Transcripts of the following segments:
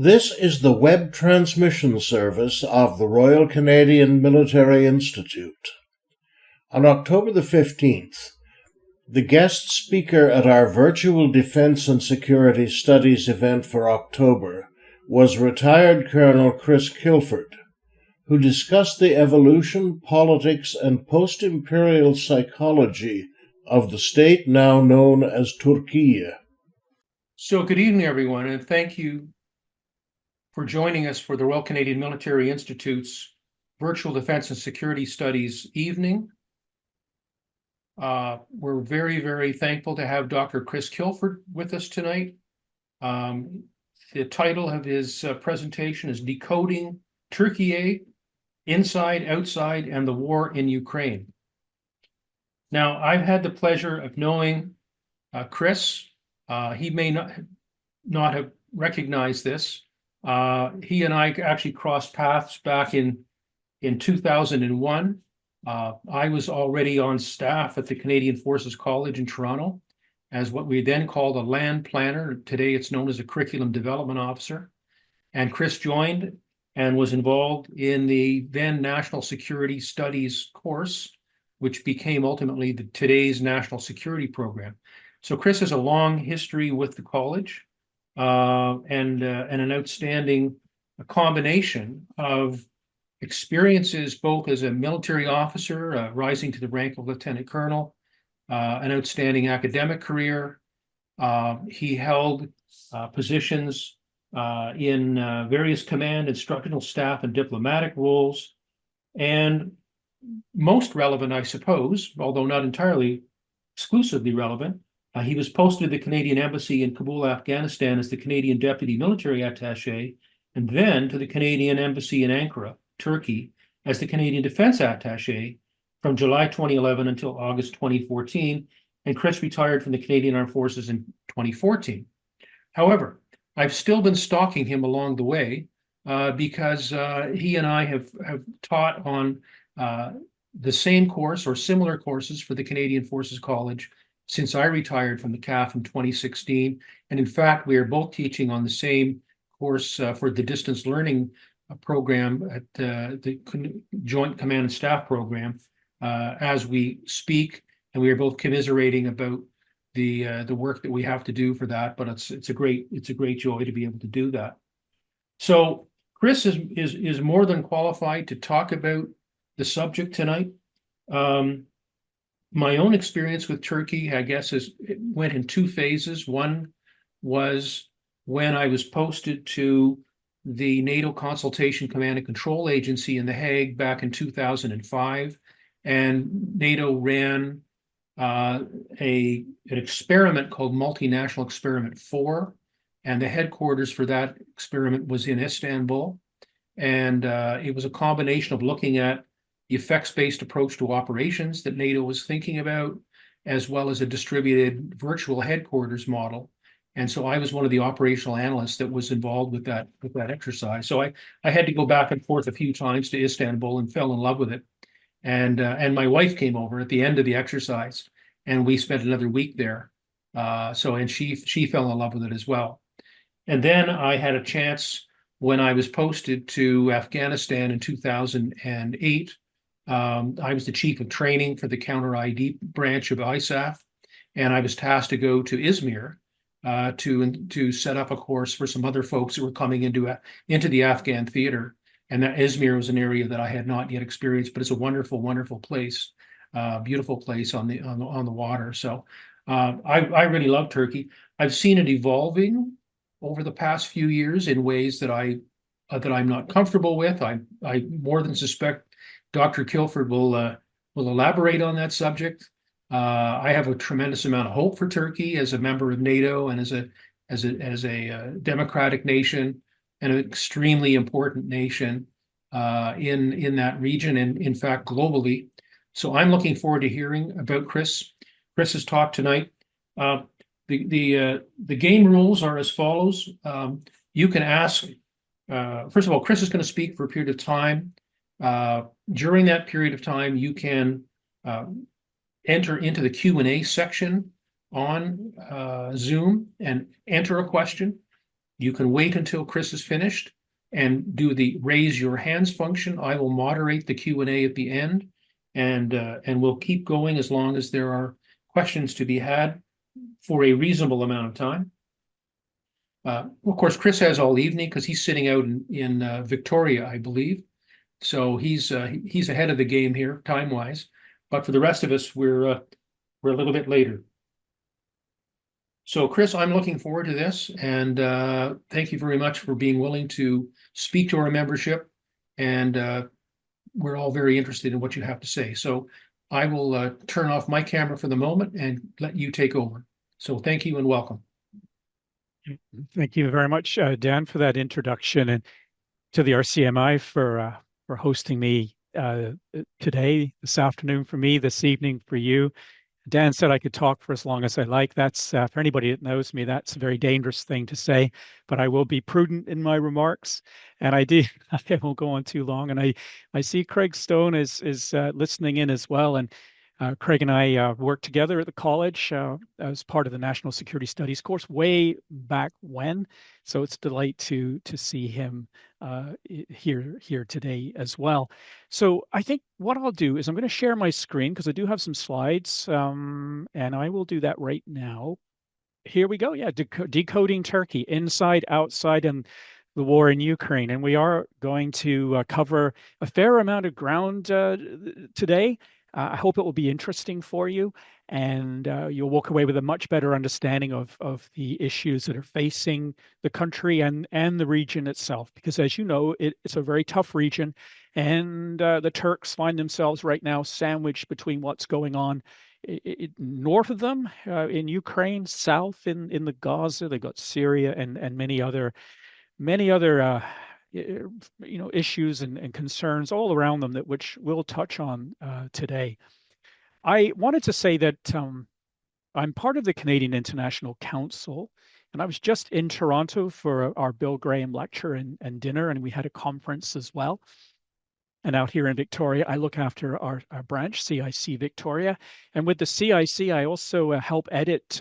This is the web transmission service of the Royal Canadian Military Institute. On October the 15th, the guest speaker at our virtual Defense and Security Studies event for October was retired Colonel Chris Kilford, who discussed the evolution, politics, and post-imperial psychology of the state now known as Turkiye. So good evening, everyone, and thank you for joining us for the Royal Canadian Military Institute's Virtual Defense and Security Studies evening. We're very, very thankful to have Dr. Chris Kilford with us tonight. The title of his presentation is Decoding Turkiye, Inside, Outside, and the War in Ukraine. Now, I've had the pleasure of knowing Chris. He may not have recognized this. He and I actually crossed paths back in 2001. I was already on staff at the Canadian Forces College in Toronto as what we then called a land planner. Today it's known as a curriculum development officer. And Chris joined and was involved in the then National Security Studies course, which became ultimately today's National Security Program. So Chris has a long history with the college and an outstanding combination of experiences both as a military officer, rising to the rank of lieutenant colonel, an outstanding academic career. He held positions in various command, instructional staff, and diplomatic roles. And most relevant, I suppose, although not entirely exclusively relevant, he was posted to the Canadian Embassy in Kabul, Afghanistan as the Canadian Deputy Military Attaché, and then to the Canadian Embassy in Ankara, Turkey, as the Canadian Defense Attaché from July 2011 until August 2014, and Chris retired from the Canadian Armed Forces in 2014. However, I've still been stalking him along the way because he and I have taught on the same course or similar courses for the Canadian Forces College since I retired from the CAF in 2016. And in fact, we are both teaching on the same course for the distance learning program at the Joint Command and Staff program as we speak. And we are both commiserating about the work that we have to do for that. But it's a great joy to be able to do that. So Chris is more than qualified to talk about the subject tonight. My own experience with Turkey, I guess, went in two phases. One was when I was posted to the NATO Consultation Command and Control Agency in The Hague back in 2005, and NATO ran an experiment called Multinational Experiment 4, and the headquarters for that experiment was in Istanbul, and it was a combination of looking at the effects-based approach to operations that NATO was thinking about, as well as a distributed virtual headquarters model. And so I was one of the operational analysts that was involved with that exercise. So I had to go back and forth a few times to Istanbul and fell in love with it. And my wife came over at the end of the exercise, and we spent another week there. And she fell in love with it as well. And then I had a chance when I was posted to Afghanistan in 2008. I was the chief of training for the counter-ID branch of ISAF, and I was tasked to go to Izmir to set up a course for some other folks who were coming into the Afghan theater. And that Izmir was an area that I had not yet experienced, but it's a wonderful, wonderful place, beautiful place on the water. So I really love Turkey. I've seen it evolving over the past few years in ways that I'm not comfortable with. I more than suspect Dr. Kilford will elaborate on that subject. I have a tremendous amount of hope for Turkey as a member of NATO and as a democratic nation and an extremely important nation in that region and in fact globally. So I'm looking forward to hearing about Chris's talk tonight. The game rules are as follows. You can ask. First of all, Chris is going to speak for a period of time. During that period of time, you can enter into the Q&A section on Zoom and enter a question. You can wait until Chris is finished and do the raise your hands function. I will moderate the Q&A at the end, and we'll keep going as long as there are questions to be had for a reasonable amount of time. Of course, Chris has all evening because he's sitting out in Victoria, I believe. So he's ahead of the game here, time-wise. But for the rest of us, we're a little bit later. So, Chris, I'm looking forward to this, and thank you very much for being willing to speak to our membership. And we're all very interested in what you have to say. So I will turn off my camera for the moment and let you take over. So thank you and welcome. Thank you very much, Dan, for that introduction, and to the RCMI for hosting me today, this afternoon for me, this evening for you. Dan said I could talk for as long as I like. That's for anybody that knows me, that's a very dangerous thing to say, but I will be prudent in my remarks. And I won't go on too long. And I see Craig Stone is listening in as well. And Craig and I worked together at the college as part of the National Security Studies course way back when. So it's a delight to see him here today as well. So I think what I'll do is I'm going to share my screen because I do have some slides, and I will do that right now. Here we go. Yeah, decoding Turkey, inside, outside, and the war in Ukraine. And we are going to cover a fair amount of ground today. I hope it will be interesting for you, and you'll walk away with a much better understanding of the issues that are facing the country and the region itself. Because as you know, it's a very tough region, and the Turks find themselves right now sandwiched between what's going on north of them in Ukraine, south in the Gaza. They've got Syria and many other issues and concerns all around them which we'll touch on today. I wanted to say that I'm part of the Canadian International Council, and I was just in Toronto for our Bill Graham lecture and dinner, and we had a conference as well. And out here in Victoria, I look after our branch, CIC Victoria. And with the CIC, I also help edit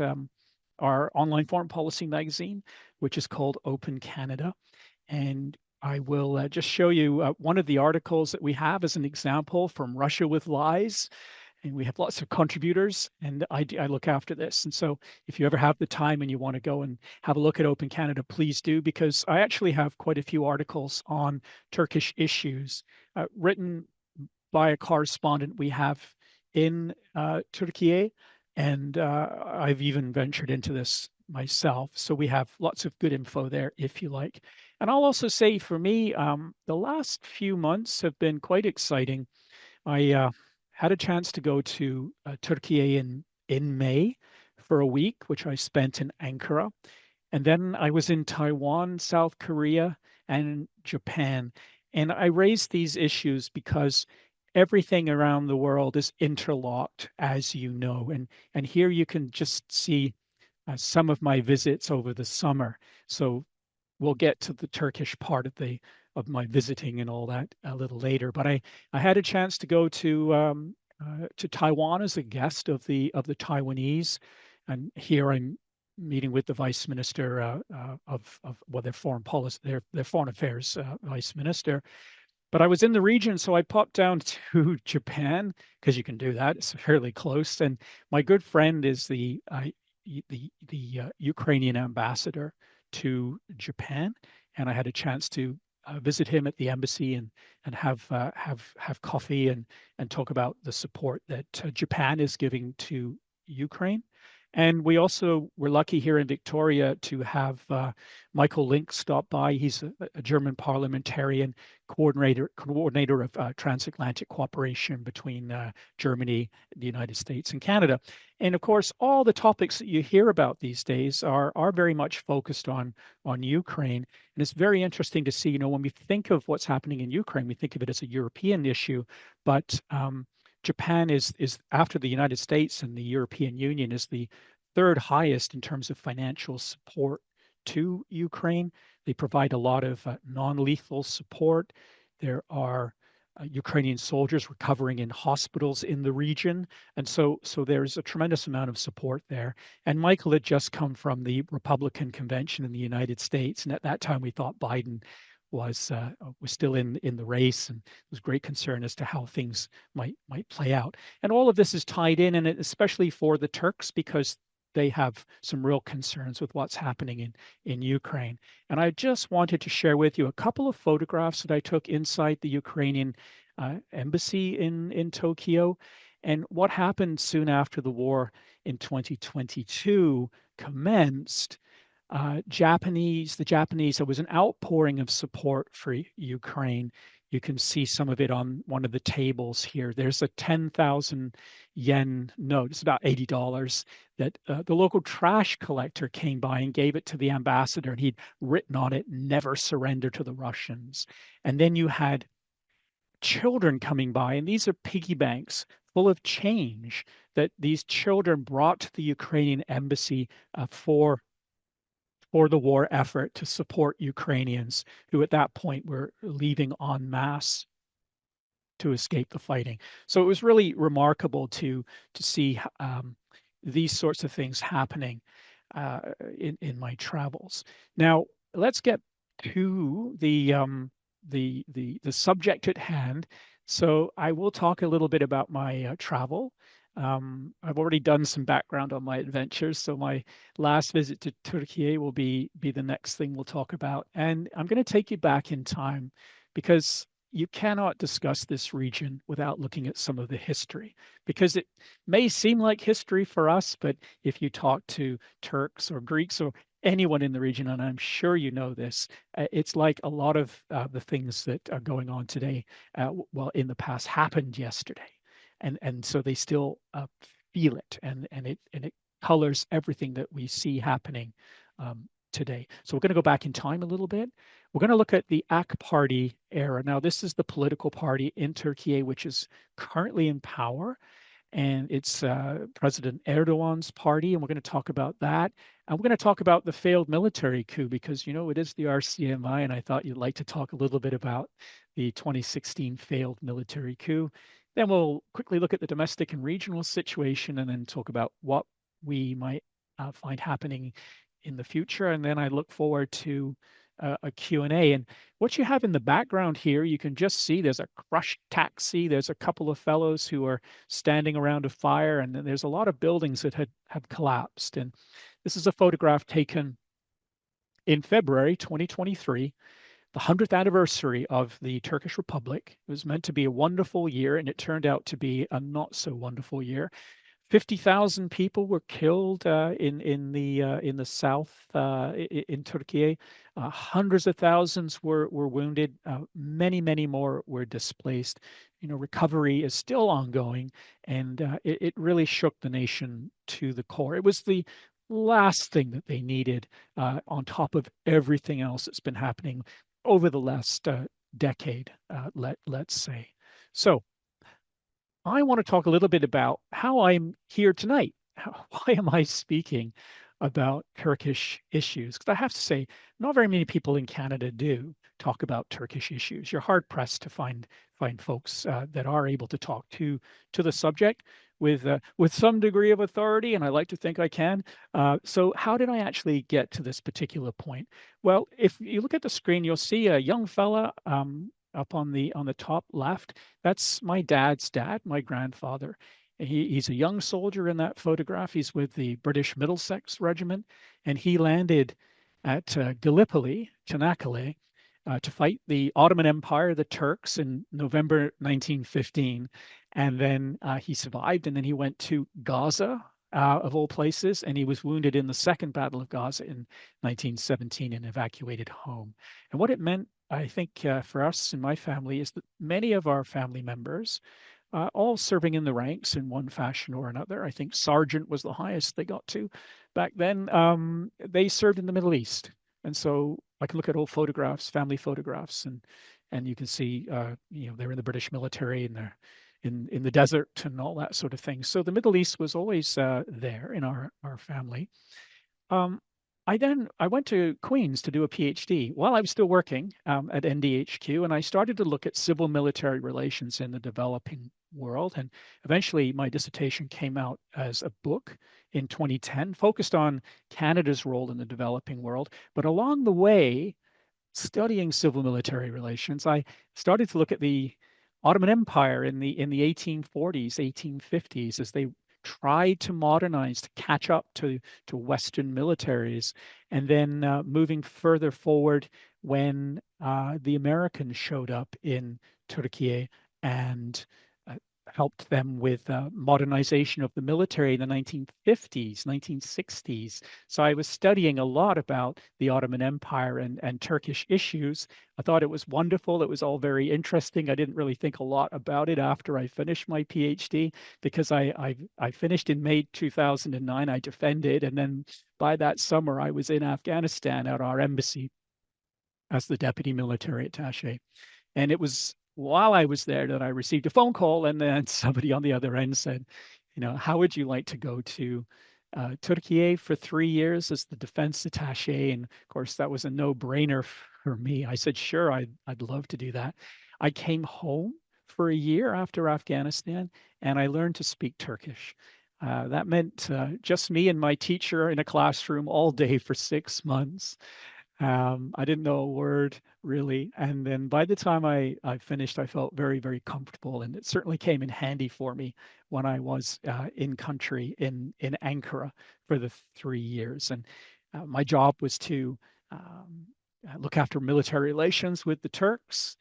our online foreign policy magazine, which is called Open Canada. And I will just show you one of the articles that we have as an example from Russia with Lies. And we have lots of contributors, and I look after this. And so if you ever have the time and you want to go and have a look at Open Canada, please do, because I actually have quite a few articles on Turkish issues written by a correspondent we have in Turkiye. And I've even ventured into this myself. So we have lots of good info there if you like. And I'll also say for me, the last few months have been quite exciting. I had a chance to go to Turkey in May for a week, which I spent in Ankara. And then I was in Taiwan, South Korea, and Japan. And I raised these issues because everything around the world is interlocked, as you know. And here you can just see some of my visits over the summer. So we'll get to the Turkish part of my visiting and all that a little later. But I had a chance to go to Taiwan as a guest of the Taiwanese, and here I'm meeting with the Vice Minister of their foreign policy, their foreign affairs Vice Minister. But I was in the region, so I popped down to Japan because you can do that. It's fairly close, and my good friend is the Ukrainian ambassador to Japan, and I had a chance to visit him at the embassy and have coffee and talk about the support that Japan is giving to Ukraine. And we also were lucky here in Victoria to have Michael Link stop by. He's a German parliamentarian, coordinator of transatlantic cooperation between Germany, the United States, and Canada. And of course, all the topics that you hear about these days are very much focused on Ukraine. And it's very interesting to see, when we think of what's happening in Ukraine, we think of it as a European issue, but Japan is after the United States and the European Union is the third highest in terms of financial support to Ukraine. They provide a lot of non-lethal support. There are Ukrainian soldiers recovering in hospitals in the region. And so there's a tremendous amount of support there. And Michael had just come from the Republican convention in the United States. And at that time, we thought Biden was still in the race, and there was great concern as to how things might play out. And all of this is tied in, and especially for the Turks, because they have some real concerns with what's happening in Ukraine. And I just wanted to share with you a couple of photographs that I took inside the Ukrainian embassy in Tokyo. And what happened soon after the war in 2022 commenced. The Japanese, there was an outpouring of support for Ukraine. You can see some of it on one of the tables here. There's a 10,000 yen note, it's about $80, that the local trash collector came by and gave it to the ambassador, and he'd written on it, "Never surrender to the Russians." And then you had children coming by, and these are piggy banks full of change that these children brought to the Ukrainian embassy for the war effort to support Ukrainians who at that point were leaving en masse to escape the fighting. So it was really remarkable to see these sorts of things happening in my travels. Now let's get to the subject at hand. So I will talk a little bit about my travel. I've already done some background on my adventures, so my last visit to Turkiye will be the next thing we'll talk about. And I'm going to take you back in time, because you cannot discuss this region without looking at some of the history, because it may seem like history for us, but if you talk to Turks or Greeks or anyone in the region, and I'm sure you know this, it's like a lot of the things that are going on today, well, in the past happened yesterday. And so they still feel it, and it colors everything that we see happening today. So we're going to go back in time a little bit. We're going to look at the AK Party era. Now, this is the political party in Turkey which is currently in power, and it's President Erdogan's party, and we're going to talk about that. And we're going to talk about the failed military coup, because, you know, it is the RCMI, and I thought you'd like to talk a little bit about the 2016 failed military coup. Then we'll quickly look at the domestic and regional situation, and then talk about what we might find happening in the future. And then I look forward to a Q&A. And what you have in the background here, you can just see there's a crushed taxi. There's a couple of fellows who are standing around a fire, and then there's a lot of buildings that have collapsed. And this is a photograph taken in February 2023, the 100th anniversary of the Turkish Republic. It was meant to be a wonderful year, and it turned out to be a not so wonderful year. 50,000 people were killed in the south in Turkey. Hundreds of thousands were wounded. Many more were displaced. You know, recovery is still ongoing, and it really shook the nation to the core. It was the last thing that they needed on top of everything else that's been happening over the last decade, let's say. So I want to talk a little bit about how I'm here tonight. Why am I speaking about Turkish issues? Because I have to say, not very many people in Canada do talk about Turkish issues. You're hard pressed to find folks that are able to talk to the subject with some degree of authority, and I like to think I can. So how did I actually get to this particular point? Well, if you look at the screen, you'll see a young fella up on the top left. That's my dad's dad, my grandfather. He's a young soldier in that photograph. He's with the British Middlesex Regiment, and he landed at Gallipoli, Çanakkale, to fight the Ottoman Empire, the Turks, in November 1915. And then he survived, and then he went to Gaza, of all places, and he was wounded in the Second Battle of Gaza in 1917 and evacuated home. And what it meant, I think, for us and my family, is that many of our family members, all serving in the ranks in one fashion or another. I think sergeant was the highest they got to back then. They served in the Middle East. And so I can look at old photographs, family photographs, and you can see, you know, they're in the British military, and they're in the desert and all that sort of thing. So the Middle East was always there in our family. I went to Queen's to do a PhD while I was still working at NDHQ, and I started to look at civil-military relations in the developing world. And eventually, my dissertation came out as a book in 2010, focused on Canada's role in the developing world. But along the way, studying civil-military relations, I started to look at the Ottoman Empire in the 1840s, 1850s, as they tried to modernize, to catch up to Western militaries, and then moving further forward when the Americans showed up in Turkiye and helped them with modernization of the military in the 1950s, 1960s. So I was studying a lot about the Ottoman Empire and Turkish issues. I thought it was wonderful. It was all very interesting. I didn't really think a lot about it after I finished my PhD because I finished in May 2009. I defended, and then by that summer, I was in Afghanistan at our embassy as the deputy military attaché. And it was while I was there that I received a phone call, and then somebody on the other end said, how would you like to go to Turkiye for 3 years as the defense attaché? And of course, that was a no-brainer for me. I said, sure, I'd love to do that. I came home for a year after Afghanistan, and I learned to speak Turkish. That meant just me and my teacher in a classroom all day for 6 months. I didn't know a word really. And then by the time I finished, I felt very, very comfortable. And it certainly came in handy for me when I was in country in Ankara for the 3 years. And my job was to look after military relations with the Turks,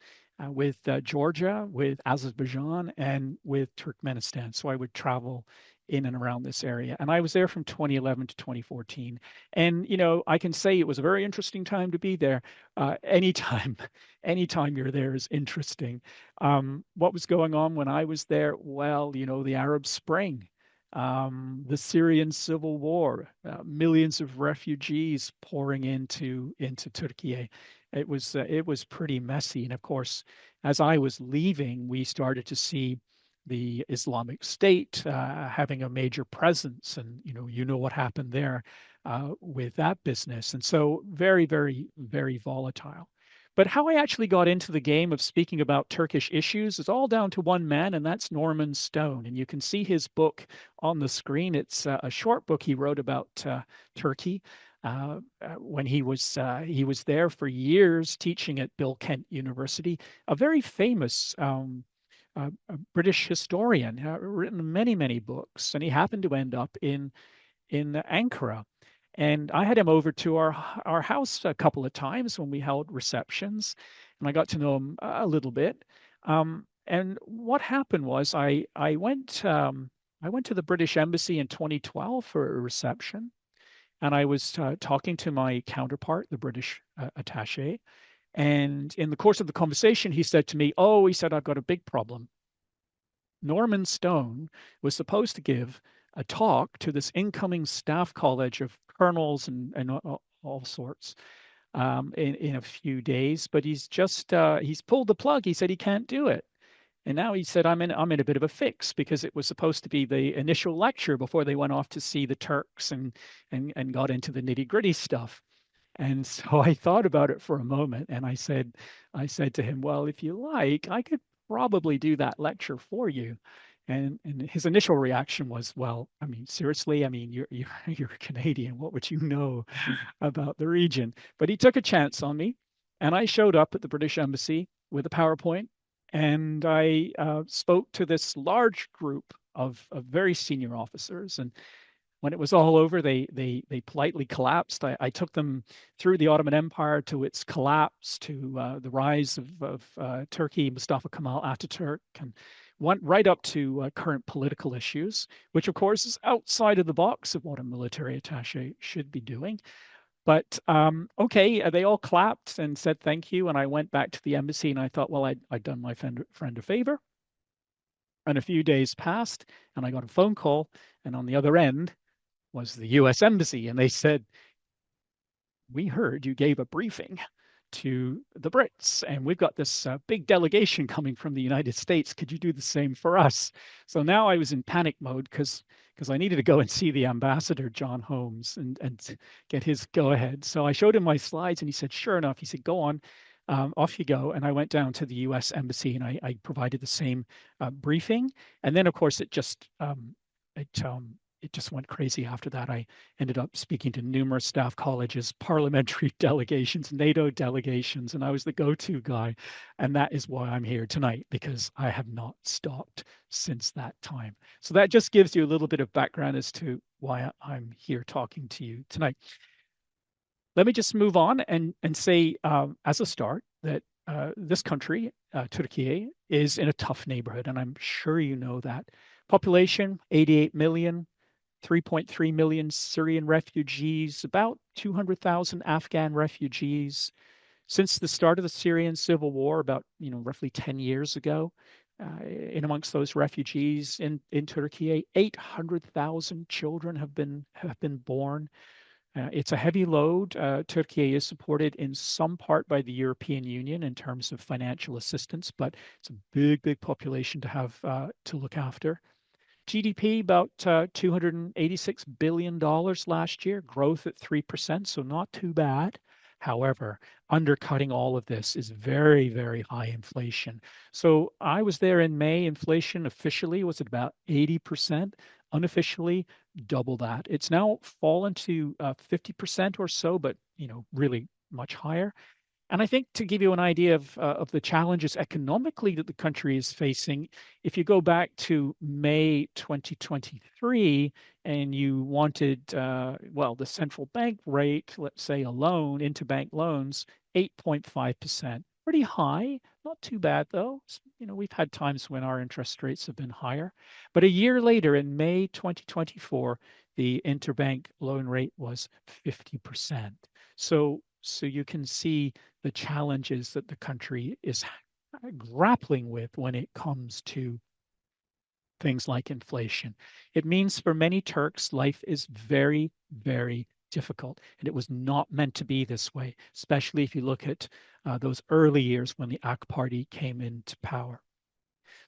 with Georgia, with Azerbaijan, and with Turkmenistan. So I would travel in and around this area. And I was there from 2011 to 2014. And, I can say it was a very interesting time to be there. Anytime, anytime you're there is interesting. What was going on when I was there? Well, the Arab Spring, the Syrian civil war, millions of refugees pouring into Turkey. It was pretty messy. And of course, as I was leaving, we started to see the Islamic State having a major presence, and what happened there with that business, and so very, very, very volatile. But how I actually got into the game of speaking about Turkish issues is all down to one man, and that's Norman Stone. And you can see his book on the screen. It's a short book he wrote about Turkey when he was there for years teaching at Bill Kent University, a very famous a British historian, written many, many books, and he happened to end up in Ankara. And I had him over to our house a couple of times when we held receptions, and I got to know him a little bit. And what happened was I went to the British Embassy in 2012 for a reception, and I was talking to my counterpart, the British attaché. And in the course of the conversation, he said to me, "Oh," he said, "I've got a big problem. Norman Stone was supposed to give a talk to this incoming staff college of colonels and all sorts in a few days, but he's pulled the plug. He said he can't do it. And now he said, I'm in a bit of a fix because it was supposed to be the initial lecture before they went off to see the Turks and got into the nitty-gritty stuff." And so I thought about it for a moment, and I said to him, "Well, if you like, I could probably do that lecture for you." And his initial reaction was, "Well, I mean, seriously, I mean, you're Canadian. What would you know about the region?" But he took a chance on me, and I showed up at the British Embassy with a PowerPoint, and I spoke to this large group of very senior officers. And when it was all over, they politely collapsed. I took them through the Ottoman Empire to its collapse, to the rise of Turkey, Mustafa Kemal Ataturk, and went right up to current political issues, which of course is outside of the box of what a military attaché should be doing. But okay, they all clapped and said thank you, and I went back to the embassy, and I thought, well, I'd done my friend a favor. And a few days passed, and I got a phone call, and on the other end was the US Embassy, and they said, "We heard you gave a briefing to the Brits, and we've got this big delegation coming from the United States. Could you do the same for us? So now I was in panic mode because I needed to go and see the ambassador, John Holmes, and get his go ahead. So I showed him my slides, and he said, sure enough, he said, go on. Off you go. And I went down to the US Embassy, and I provided the same briefing. And then, of course, it just went crazy after that. I ended up speaking to numerous staff colleges, parliamentary delegations, NATO delegations, and I was the go-to guy. And that is why I'm here tonight, because I have not stopped since that time. So that just gives you a little bit of background as to why I'm here talking to you tonight. Let me just move on and say, as a start, that this country, Turkiye, is in a tough neighborhood, and I'm sure you know that. Population, 88 million, 3.3 million Syrian refugees, about 200,000 Afghan refugees. Since the start of the Syrian civil war, about roughly 10 years ago, in amongst those refugees in Turkey, 800,000 children have been born. It's a heavy load. Turkey is supported in some part by the European Union in terms of financial assistance, but it's a big population to have to look after. GDP about $286 billion last year, growth at 3%, so not too bad. However, undercutting all of this is very high inflation. So I was there in May. Inflation officially was at about 80%, unofficially double that. It's now fallen to 50% or so, but really much higher. And I think to give you an idea of the challenges economically that the country is facing, if you go back to May 2023 and you wanted, the central bank rate, let's say a loan, interbank loans, 8.5%. Pretty high, not too bad though. We've had times when our interest rates have been higher. But a year later, in May 2024, the interbank loan rate was 50%. So you can see the challenges that the country is grappling with when it comes to things like inflation. It means for many Turks, life is very difficult, and it was not meant to be this way, especially if you look at those early years when the AK Party came into power.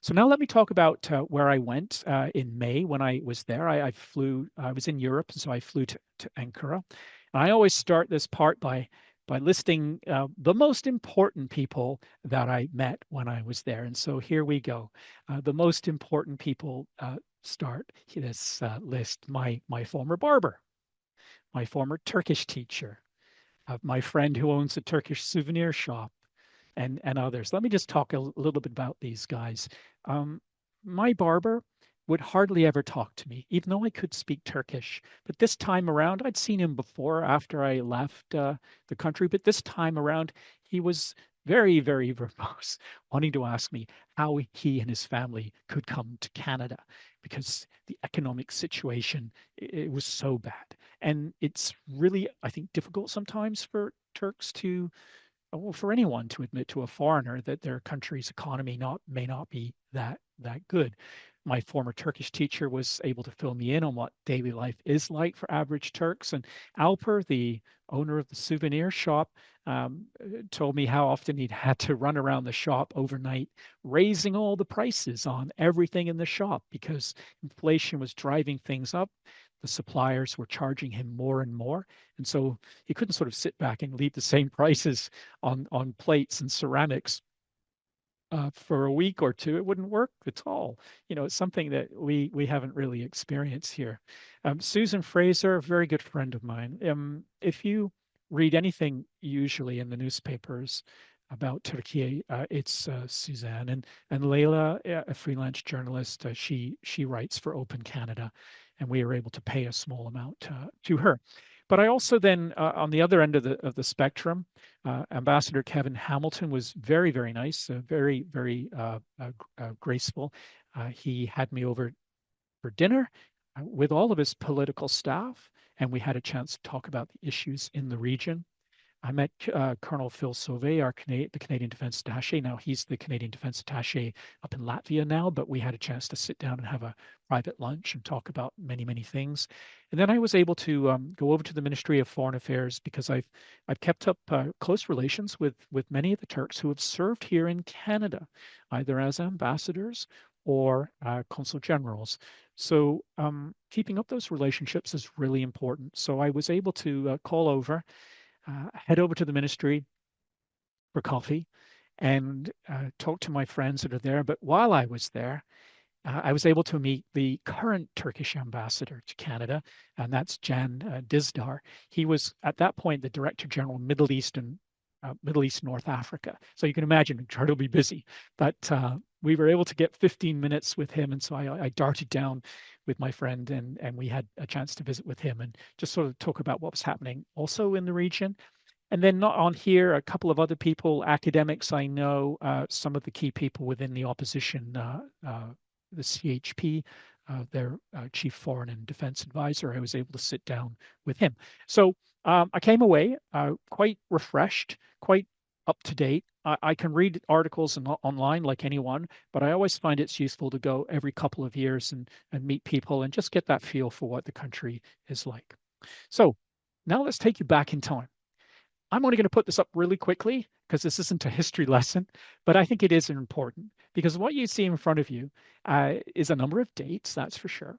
So now let me talk about where I went in May when I was there. I was in Europe, so I flew to Ankara. And I always start this part by listing the most important people that I met when I was there. And so here we go. The most important people start this list. My former barber, my former Turkish teacher, my friend who owns a Turkish souvenir shop, and others. Let me just talk a little bit about these guys. My barber would hardly ever talk to me, even though I could speak Turkish. But this time around, I'd seen him before after I left the country, but this time around, he was very verbose, wanting to ask me how he and his family could come to Canada because the economic situation, it was so bad. And it's really, I think, difficult sometimes for Turks to, well, for anyone to admit to a foreigner that their country's economy may not be that good. My former Turkish teacher was able to fill me in on what daily life is like for average Turks. And Alper, the owner of the souvenir shop, told me how often he'd had to run around the shop overnight, raising all the prices on everything in the shop because inflation was driving things up. The suppliers were charging him more and more. And so he couldn't sort of sit back and leave the same prices on plates and ceramics for a week or two. It wouldn't work at all. It's something that we haven't really experienced here. Susan Fraser, a very good friend of mine. If you read anything usually in the newspapers about Turkey, it's Suzanne and Leila, a freelance journalist. She writes for Open Canada, and we are able to pay a small amount to her. But I also then, on the other end of the spectrum, Ambassador Kevin Hamilton was very nice, very graceful. He had me over for dinner with all of his political staff, and we had a chance to talk about the issues in the region. I met Colonel Phil Sauvé, the Canadian Defense Attaché. Now he's the Canadian Defense Attaché up in Latvia now, but we had a chance to sit down and have a private lunch and talk about many, many things. And then I was able to go over to the Ministry of Foreign Affairs because I've kept up close relations with many of the Turks who have served here in Canada, either as ambassadors or consul generals. So keeping up those relationships is really important. So I was able to call over, head over to the ministry for coffee and talk to my friends that are there. But while I was there, I was able to meet the current Turkish ambassador to Canada, and that's Can Dizdar. He was at that point the Director General Middle East North Africa. So you can imagine incredibly busy. But we were able to get 15 minutes with him, and so I darted down with my friend, and we had a chance to visit with him and just sort of talk about what was happening also in the region. And then not on here, a couple of other people, academics I know, some of the key people within the opposition, the CHP, their chief foreign and defense advisor. I was able to sit down with him. So I came away quite refreshed, quite up to date. I can read articles online like anyone, but I always find it's useful to go every couple of years and meet people and just get that feel for what the country is like. So now let's take you back in time. I'm only going to put this up really quickly because this isn't a history lesson, but I think it is important because what you see in front of you is a number of dates, that's for sure.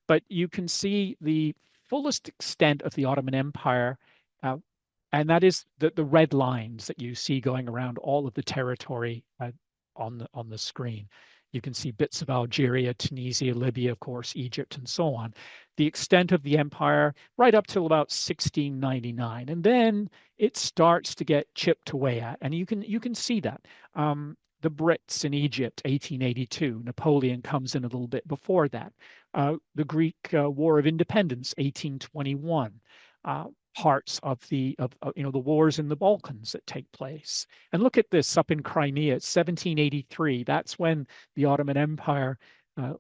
But you can see the fullest extent of the Ottoman Empire, and that is the red lines that you see going around all of the territory on the screen. You can see bits of Algeria, Tunisia, Libya, of course, Egypt, and so on. The extent of the empire right up till about 1699, and then it starts to get chipped away at, and you can see that. The Brits in Egypt, 1882. Napoleon comes in a little bit before that. The Greek War of Independence, 1821. Parts of the wars in the Balkans that take place. And look at this up in Crimea, it's 1783. That's when the Ottoman Empire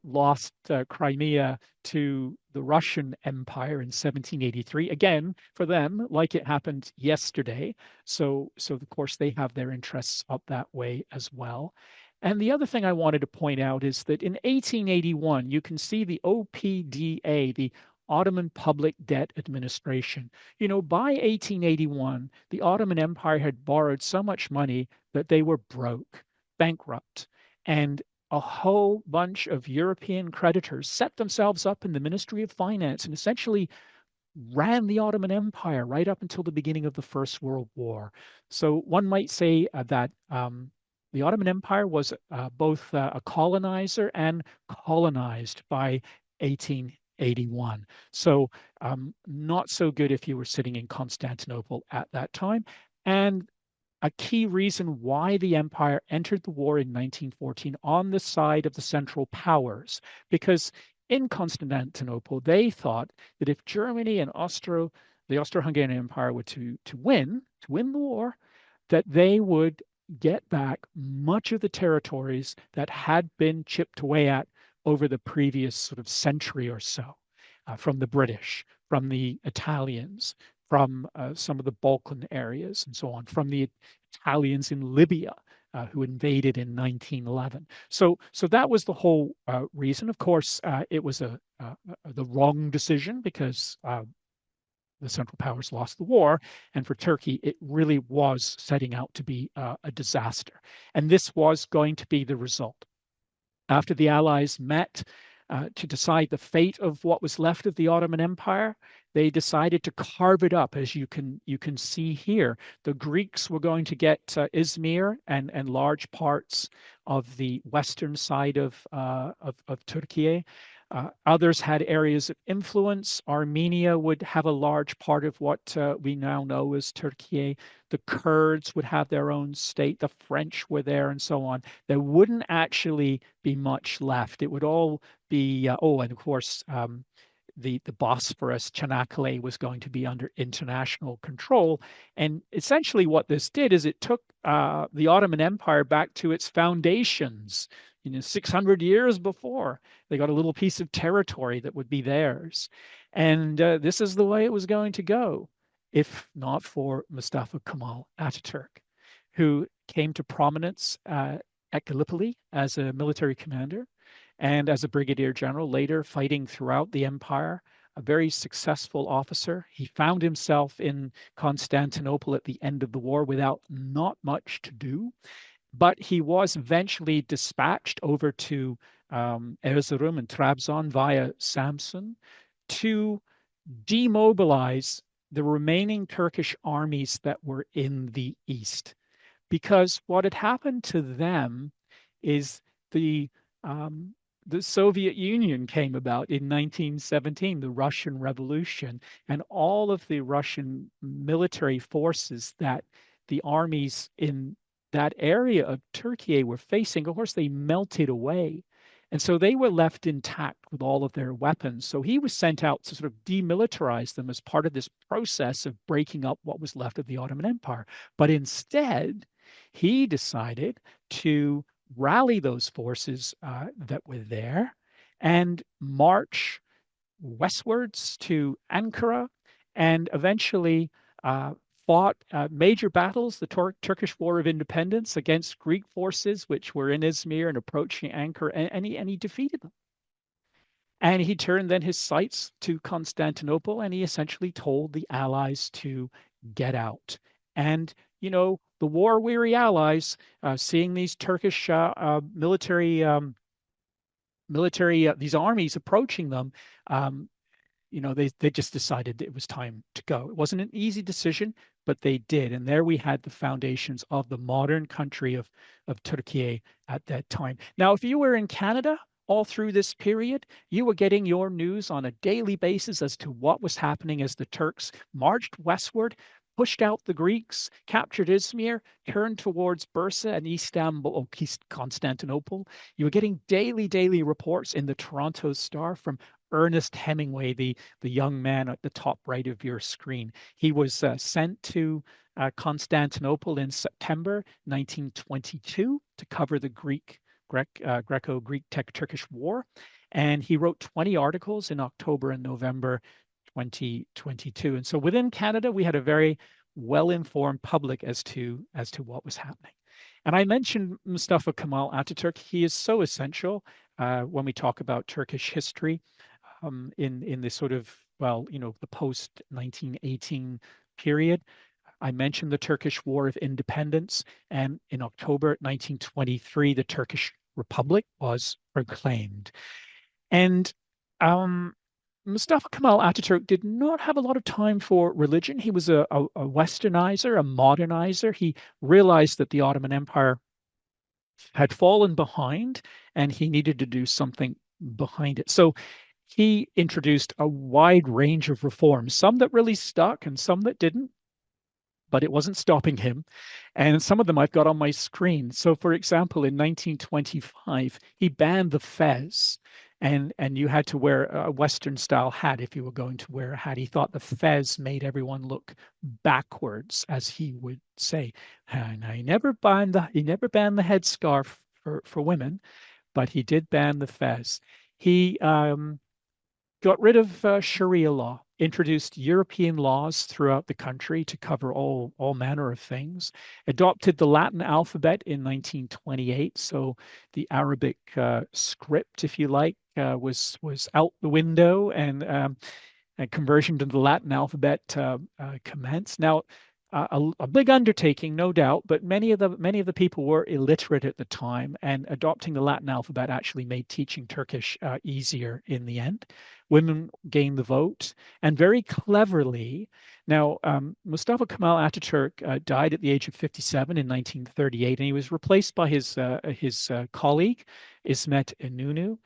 lost Crimea to the Russian Empire in 1783. Again, for them, like it happened yesterday. So of course they have their interests up that way as well. And the other thing I wanted to point out is that in 1881, you can see the OPDA, the Ottoman Public Debt Administration. You know, by 1881, the Ottoman Empire had borrowed so much money that they were broke, bankrupt. And a whole bunch of European creditors set themselves up in the Ministry of Finance and essentially ran the Ottoman Empire right up until the beginning of the First World War. So one might say that the Ottoman Empire was both a colonizer and colonized by 1881. So not so good if you were sitting in Constantinople at that time. And a key reason why the empire entered the war in 1914 on the side of the Central Powers, because in Constantinople, they thought that if Germany and the Austro-Hungarian Empire were to win the war, that they would get back much of the territories that had been chipped away at over the previous sort of century or so, from the British, from the Italians, from some of the Balkan areas and so on, from the Italians in Libya who invaded in 1911. So that was the whole reason. Of course, it was the wrong decision because the Central Powers lost the war, and for Turkey, it really was setting out to be a disaster. And this was going to be the result. After the Allies met to decide the fate of what was left of the Ottoman Empire, they decided to carve it up, as you can see here. The Greeks were going to get Izmir and large parts of the western side of Turkiye. Others had areas of influence. Armenia would have a large part of what we now know as Turkey. The Kurds would have their own state. The French were there and so on. There wouldn't actually be much left. It would all be, and of course, the Bosphorus, Çanakkale was going to be under international control. And essentially what this did is it took the Ottoman Empire back to its foundations, 600 years before. They got a little piece of territory that would be theirs. And this is the way it was going to go. if not for Mustafa Kemal Ataturk, who came to prominence at Gallipoli as a military commander and as a brigadier general, later fighting throughout the empire, a very successful officer. He found himself in Constantinople at the end of the war without not much to do, but he was eventually dispatched over to Erzurum and Trabzon via Samsun to demobilize the remaining Turkish armies that were in the east. Because what had happened to them is um, the Soviet Union came about in 1917, the Russian Revolution, and all of the Russian military forces that the armies in that area of Turkey were facing, of course, they melted away. And so they were left intact with all of their weapons. So he was sent out to sort of demilitarize them as part of this process of breaking up what was left of the Ottoman Empire. But instead, he decided to rally those forces that were there and march westwards to Ankara and eventually fought major battles, the Turkish War of Independence against Greek forces, which were in Izmir and approaching Ankara, and he defeated them. And he turned then his sights to Constantinople, and he essentially told the Allies to get out. And, you know, the war-weary Allies, seeing these Turkish these armies approaching them, you know, they just decided it was time to go. It wasn't an easy decision, but they did. And there we had the foundations of the modern country of Turkiye at that time. Now, if you were in Canada all through this period, you were getting your news on a daily basis as to what was happening as the Turks marched westward, pushed out the Greeks, captured Izmir, turned towards Bursa and Istanbul, Constantinople. You were getting daily reports in the Toronto Star from Ernest Hemingway, the young man at the top right of your screen. He was sent to Constantinople in September 1922 to cover the Greco-Greek Turkish War. And he wrote 20 articles in October and November 2022. And so within Canada, we had a very well-informed public as to what was happening. And I mentioned Mustafa Kemal Ataturk. He is so essential when we talk about Turkish history in this sort of, well, you know, the post-1918 period. I mentioned the Turkish War of Independence, and in October 1923, the Turkish Republic was proclaimed. And Mustafa Kemal Ataturk did not have a lot of time for religion. He was a westernizer, a modernizer. He realized that the Ottoman Empire had fallen behind and he needed to do something behind it. So he introduced a wide range of reforms, some that really stuck and some that didn't, but it wasn't stopping him. And some of them I've got on my screen. So for example, in 1925, he banned the fez. And you had to wear a Western style hat if you were going to wear a hat. He thought the fez made everyone look backwards, as he would say. And he never banned the headscarf for women, but he did ban the fez. He got rid of Sharia law, introduced European laws throughout the country to cover all manner of things, adopted the Latin alphabet in 1928. So the Arabic script, if you like, was out the window, and conversion to the Latin alphabet commenced. Now, a big undertaking, no doubt, but many of the people were illiterate at the time, and adopting the Latin alphabet actually made teaching Turkish easier in the end. Women gained the vote, and very cleverly, now Mustafa Kemal Ataturk died at the age of 57 in 1938, and he was replaced by his colleague Ismet Inonu,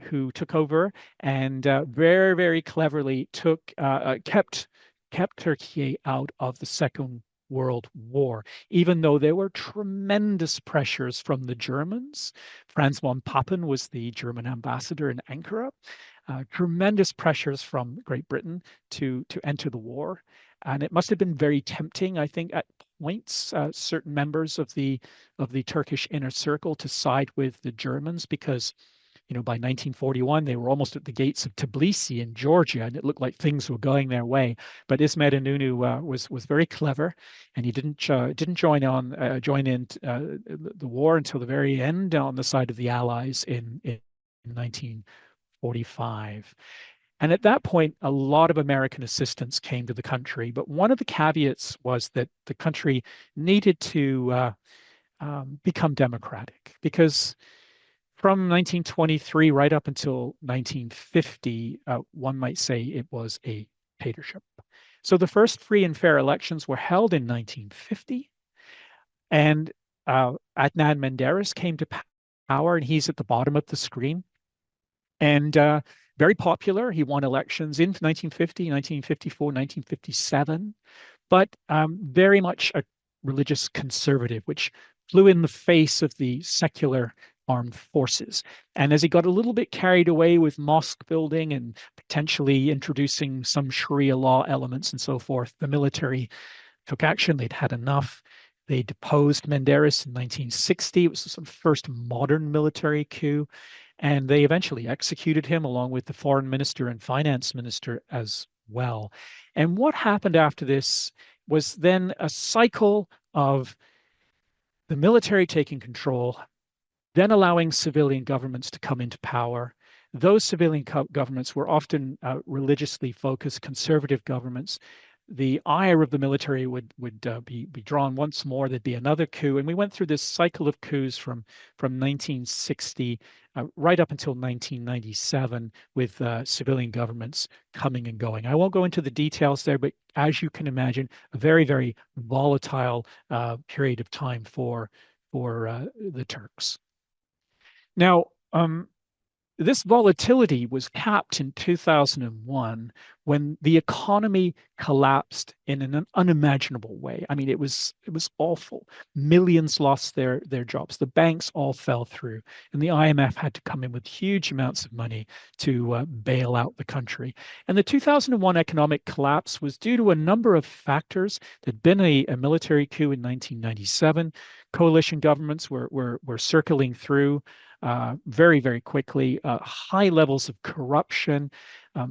who took over and very cleverly kept Turkey out of the Second World War, even though there were tremendous pressures from the Germans. Franz von Papen was the German ambassador in Ankara. Tremendous pressures from Great Britain to enter the war. And it must have been very tempting, I think, at points, certain members of the Turkish inner circle to side with the Germans, because by 1941, they were almost at the gates of Tbilisi in Georgia, and it looked like things were going their way. But Ismet Inonu was very clever, and he didn't join in the war until the very end on the side of the Allies in 1945. And at that point, a lot of American assistance came to the country. But one of the caveats was that the country needed to become democratic, because from 1923 right up until 1950, one might say it was a dictatorship. So the first free and fair elections were held in 1950, and Adnan Menderes came to power, and he's at the bottom of the screen. And very popular. He won elections in 1950, 1954, 1957, but very much a religious conservative, which flew in the face of the secular armed forces. And as he got a little bit carried away with mosque building and potentially introducing some Sharia law elements and so forth, the military took action. They'd had enough. They deposed Menderes in 1960. It was the sort of first modern military coup. And they eventually executed him along with the foreign minister and finance minister as well. And what happened after this was then a cycle of the military taking control, then allowing civilian governments to come into power. Those civilian governments were often religiously focused conservative governments. The ire of the military would be drawn once more. There'd be another coup, and we went through this cycle of coups from 1960 right up until 1997, with civilian governments coming and going. I won't go into the details there, but as you can imagine, a very, very volatile period of time for the Turks. Now, this volatility was capped in 2001 when the economy collapsed in an unimaginable way. I mean, it was awful. Millions lost their jobs. The banks all fell through, and the IMF had to come in with huge amounts of money to bail out the country. And the 2001 economic collapse was due to a number of factors. There'd been a military coup in 1997. Coalition governments were circling through very, very quickly. High levels of corruption,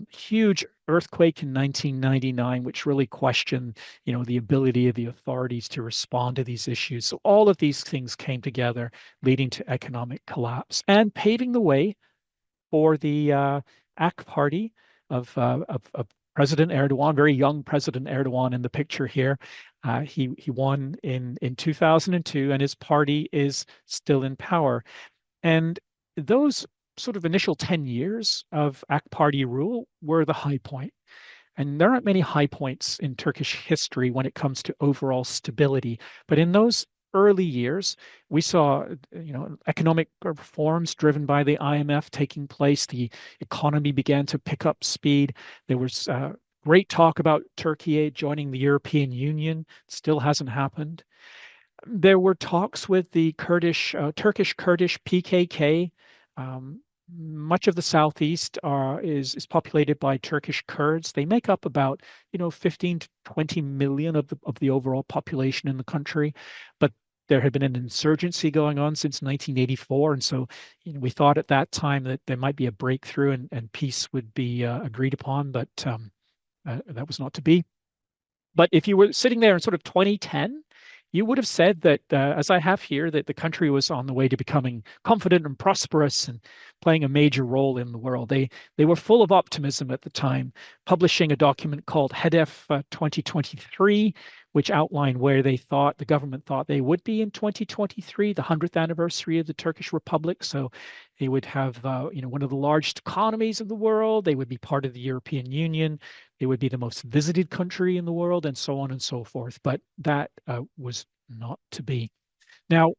huge earthquake in 1999, which really questioned, the ability of the authorities to respond to these issues. So all of these things came together, leading to economic collapse and paving the way for the AK party of President Erdogan, very young President Erdogan in the picture here. He won in 2002, and his party is still in power. And those sort of initial 10 years of AK Party rule were the high point. And there aren't many high points in Turkish history when it comes to overall stability. But in those early years, we saw, economic reforms driven by the IMF taking place. The economy began to pick up speed. There was great talk about Turkiye joining the European Union. Still hasn't happened. There were talks with the Turkish Kurdish PKK. Much of the southeast is populated by Turkish Kurds. They make up about 15 to 20 million of the overall population in the country, but there had been an insurgency going on since 1984, and so we thought at that time that there might be a breakthrough and peace would be agreed upon, but that was not to be. But if you were sitting there in sort of 2010, you would have said that, as I have here, that the country was on the way to becoming confident and prosperous and playing a major role in the world. They were full of optimism at the time, publishing a document called Hedef 2023, which outlined where the government thought they would be in 2023, the 100th anniversary of the Turkish Republic. So they would have, one of the largest economies in the world. They would be part of the European Union. They would be the most visited country in the world, and so on and so forth. But that was not to be. Now,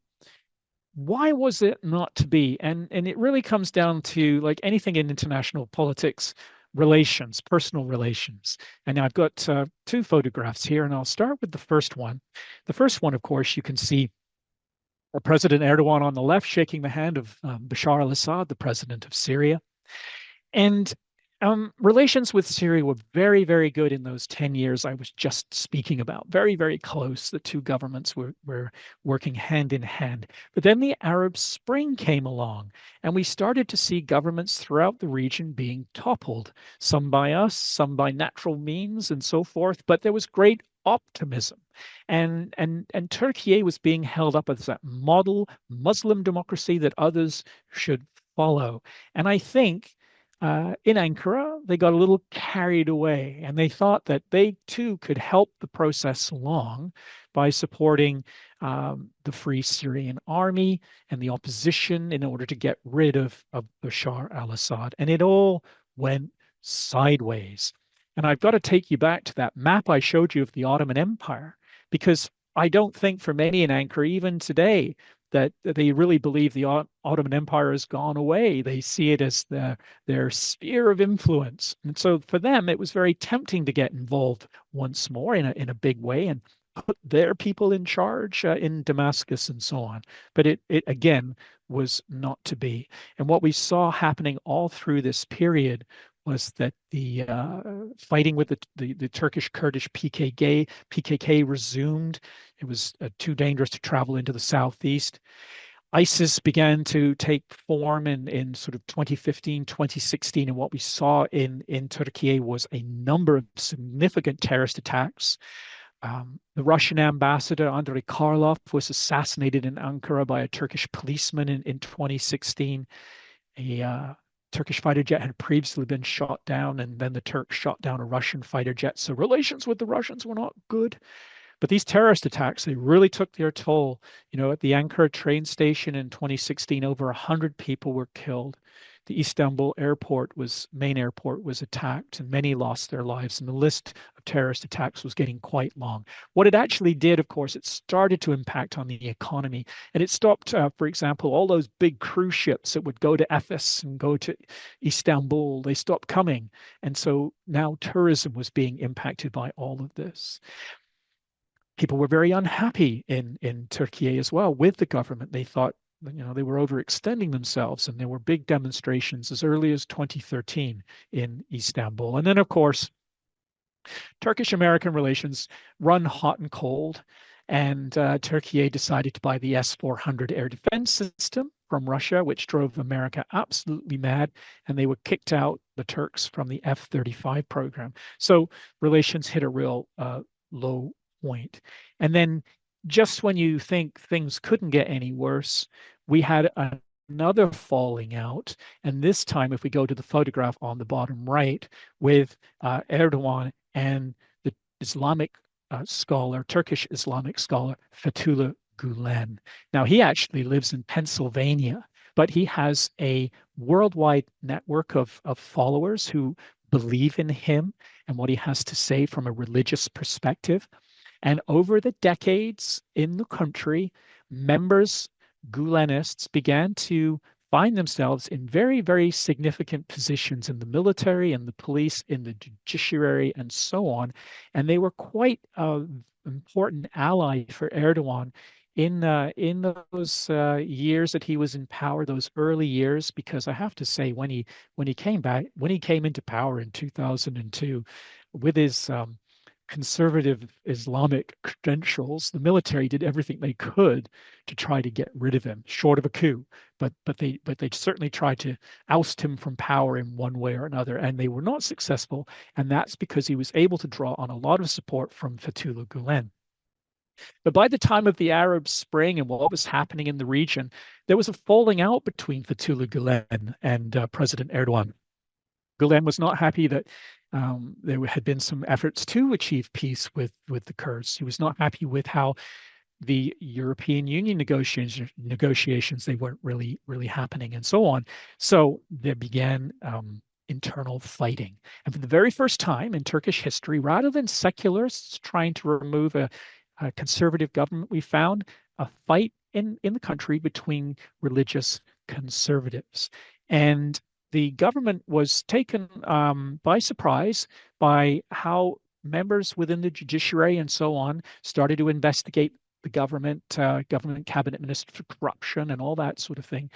why was it not to be? And it really comes down to, like anything in international politics, relations, personal relations. And now I've got two photographs here, and I'll start with the first one. The first one, of course, you can see President Erdogan on the left shaking the hand of Bashar al-Assad, the president of Syria. And Relations with Syria were very, very good in those 10 years I was just speaking about. Very, very close. The two governments were working hand in hand. But then the Arab Spring came along, and we started to see governments throughout the region being toppled, some by us, some by natural means, and so forth. But there was great optimism. And Turkey was being held up as that model Muslim democracy that others should follow. And I think in Ankara, they got a little carried away and they thought that they too could help the process along by supporting the Free Syrian Army and the opposition in order to get rid of Bashar al Assad. And it all went sideways. And I've got to take you back to that map I showed you of the Ottoman Empire, because I don't think for many in Ankara, even today, that they really believe the Ottoman Empire has gone away. They see it as their sphere of influence. And so for them, it was very tempting to get involved once more in a big way and put their people in charge in Damascus and so on. But it again was not to be. And what we saw happening all through this period was that the fighting with the Turkish Kurdish PKK resumed. It was too dangerous to travel into the southeast. ISIS began to take form in sort of 2015, 2016, and what we saw in Turkey was a number of significant terrorist attacks. The Russian ambassador, Andrei Karlov, was assassinated in Ankara by a Turkish policeman in 2016. A Turkish fighter jet had previously been shot down, and then the Turks shot down a Russian fighter jet. So relations with the Russians were not good. But these terrorist attacks, they really took their toll. You know, at the Ankara train station in 2016, over 100 people were killed. The Istanbul main airport was attacked, and many lost their lives. And the list of terrorist attacks was getting quite long. What it actually did, of course, it started to impact on the economy. And it stopped, for example, all those big cruise ships that would go to Efes and go to Istanbul, they stopped coming. And so now tourism was being impacted by all of this. People were very unhappy in Turkey as well with the government. They thought, you know, they were overextending themselves, and there were big demonstrations as early as 2013 in Istanbul. And then, of course, Turkish-American relations run hot and cold, and Turkey decided to buy the S-400 air defense system from Russia, which drove America absolutely mad, and they were kicked out, the Turks, from the F-35 program. So relations hit a real low point. And then just when you think things couldn't get any worse, we had another falling out. And this time, if we go to the photograph on the bottom right, with Erdogan and the Islamic Turkish Islamic scholar, Fethullah Gulen. Now, he actually lives in Pennsylvania, but he has a worldwide network of followers who believe in him and what he has to say from a religious perspective. And over the decades in the country, Gulenists began to find themselves in very, very significant positions in the military, in the police, in the judiciary, and so on. And they were quite an important ally for Erdogan in those years that he was in power, those early years, because I have to say, when he came into power in 2002, with his conservative Islamic credentials, the military did everything they could to try to get rid of him, short of a coup. But they certainly tried to oust him from power in one way or another, and they were not successful. And that's because he was able to draw on a lot of support from Fethullah Gulen. But by the time of the Arab Spring and what was happening in the region, there was a falling out between Fethullah Gulen and President Erdogan. Gulen was not happy that there had been some efforts to achieve peace with the Kurds. He was not happy with how the European Union negotiations, they weren't really happening, and so on. So there began internal fighting. And for the very first time in Turkish history, rather than secularists trying to remove a conservative government, we found a fight in the country between religious conservatives. And the government was taken by surprise by how members within the judiciary and so on started to investigate the government cabinet minister for corruption and all that sort of thing.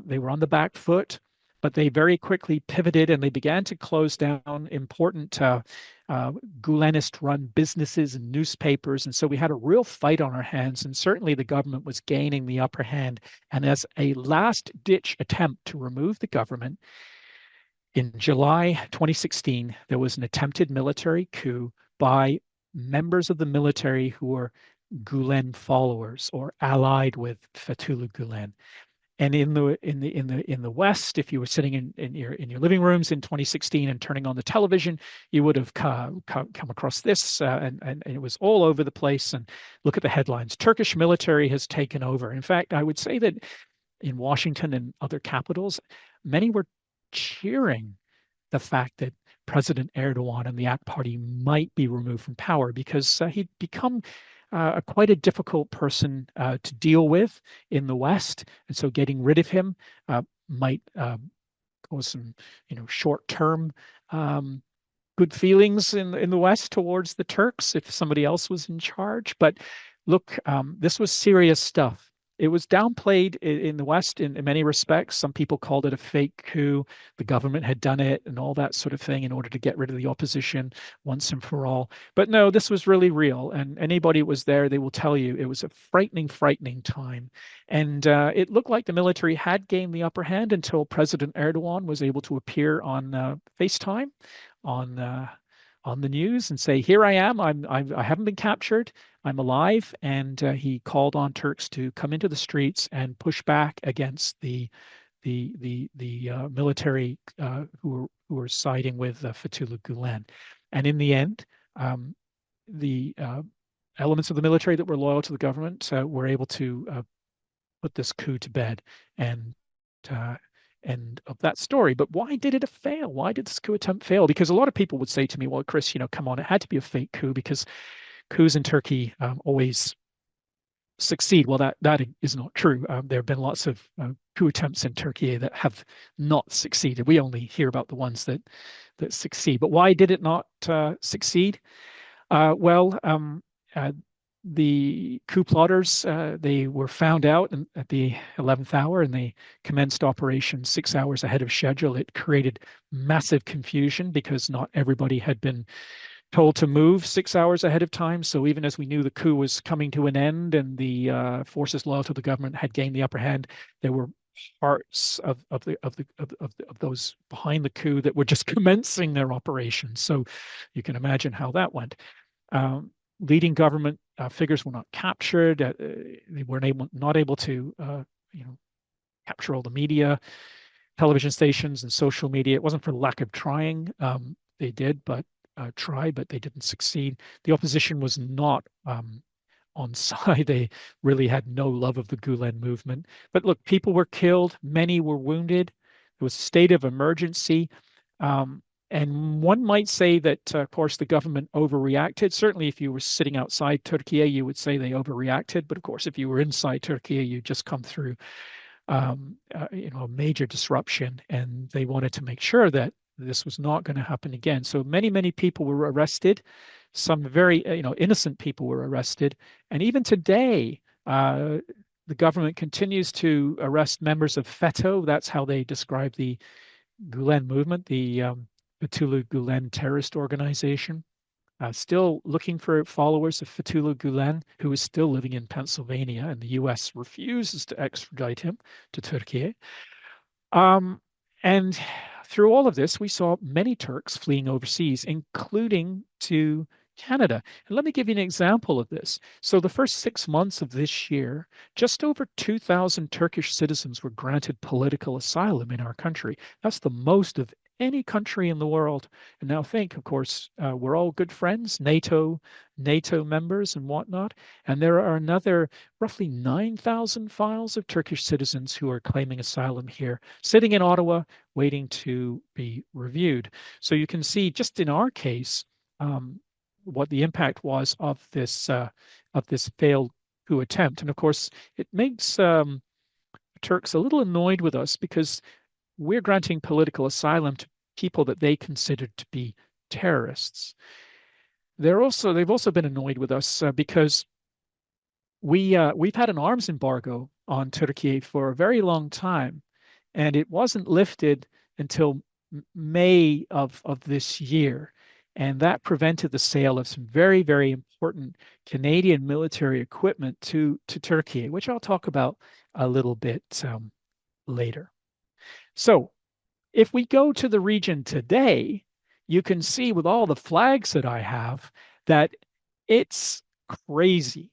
They were on the back foot, but they very quickly pivoted and they began to close down important Gulenist-run businesses and newspapers. And so we had a real fight on our hands, and certainly the government was gaining the upper hand. And as a last-ditch attempt to remove the government, in July 2016, there was an attempted military coup by members of the military who were Gulen followers or allied with Fethullah Gulen. And in the West, if you were sitting in your living rooms in 2016 and turning on the television, you would have come across this, and it was all over the place. And look at the headlines: Turkish military has taken over. In fact, I would say that in Washington and other capitals, many were cheering the fact that President Erdogan and the AK Party might be removed from power, because he'd become quite a difficult person to deal with in the West, and so getting rid of him might cause some, short-term good feelings in the West towards the Turks if somebody else was in charge. But look, this was serious stuff. It was downplayed in the West in many respects. Some people called it a fake coup. The government had done it and all that sort of thing in order to get rid of the opposition once and for all. But no, this was really real. And anybody who was there, they will tell you it was a frightening, frightening time. And it looked like the military had gained the upper hand until President Erdogan was able to appear on FaceTime on the news and say, "Here I am. I haven't been captured. I'm alive." And he called on Turks to come into the streets and push back against the military who were siding with Fethullah Gulen. And in the end, the elements of the military that were loyal to the government were able to put this coup to bed. And end of that story. But why did it fail? Why did this coup attempt fail? Because a lot of people would say to me, "Well, Chris, come on, it had to be a fake coup because coups in Turkey always succeed." Well, that is not true. There have been lots of coup attempts in Turkey that have not succeeded. We only hear about the ones that succeed. But why did it not succeed? The coup plotters, they were found out at the 11th hour, and they commenced operation 6 hours ahead of schedule. It created massive confusion because not everybody had been told to move 6 hours ahead of time. So even as we knew the coup was coming to an end and the forces loyal to the government had gained the upper hand, there were parts of those behind the coup that were just commencing their operations. So you can imagine how that went. Leading government figures were not captured. They were not able to, capture all the media, television stations, and social media. It wasn't for lack of trying. They did, but try, but they didn't succeed. The opposition was not on side. They really had no love of the Gulen movement. But look, people were killed. Many were wounded. There was a state of emergency. And one might say that, of course, the government overreacted. Certainly, if you were sitting outside Turkiye, you would say they overreacted. But of course, if you were inside Turkiye, you just come through, a major disruption, and they wanted to make sure that this was not going to happen again. So many, many people were arrested. Some very, innocent people were arrested. And even today, the government continues to arrest members of FETÖ. That's how they describe the Gulen movement, the Fethullah Gulen terrorist organization. Still looking for followers of Fethullah Gulen, who is still living in Pennsylvania, and the U.S. refuses to extradite him to Turkey. And through all of this, we saw many Turks fleeing overseas, including to Canada. And let me give you an example of this. So the first 6 months of this year, just over 2,000 Turkish citizens were granted political asylum in our country. That's the most of any country in the world. And now think, of course, we're all good friends, NATO members and whatnot. And there are another roughly 9,000 files of Turkish citizens who are claiming asylum here, sitting in Ottawa, waiting to be reviewed. So you can see just in our case, what the impact was of this failed coup attempt. And of course, it makes Turks a little annoyed with us because we're granting political asylum to people that they considered to be terrorists. They've also been annoyed with us because we've had an arms embargo on Turkey for a very long time, and it wasn't lifted until May of this year. And that prevented the sale of some very, very important Canadian military equipment to Turkey, which I'll talk about a little bit later. So if we go to the region today, you can see with all the flags that I have that it's crazy.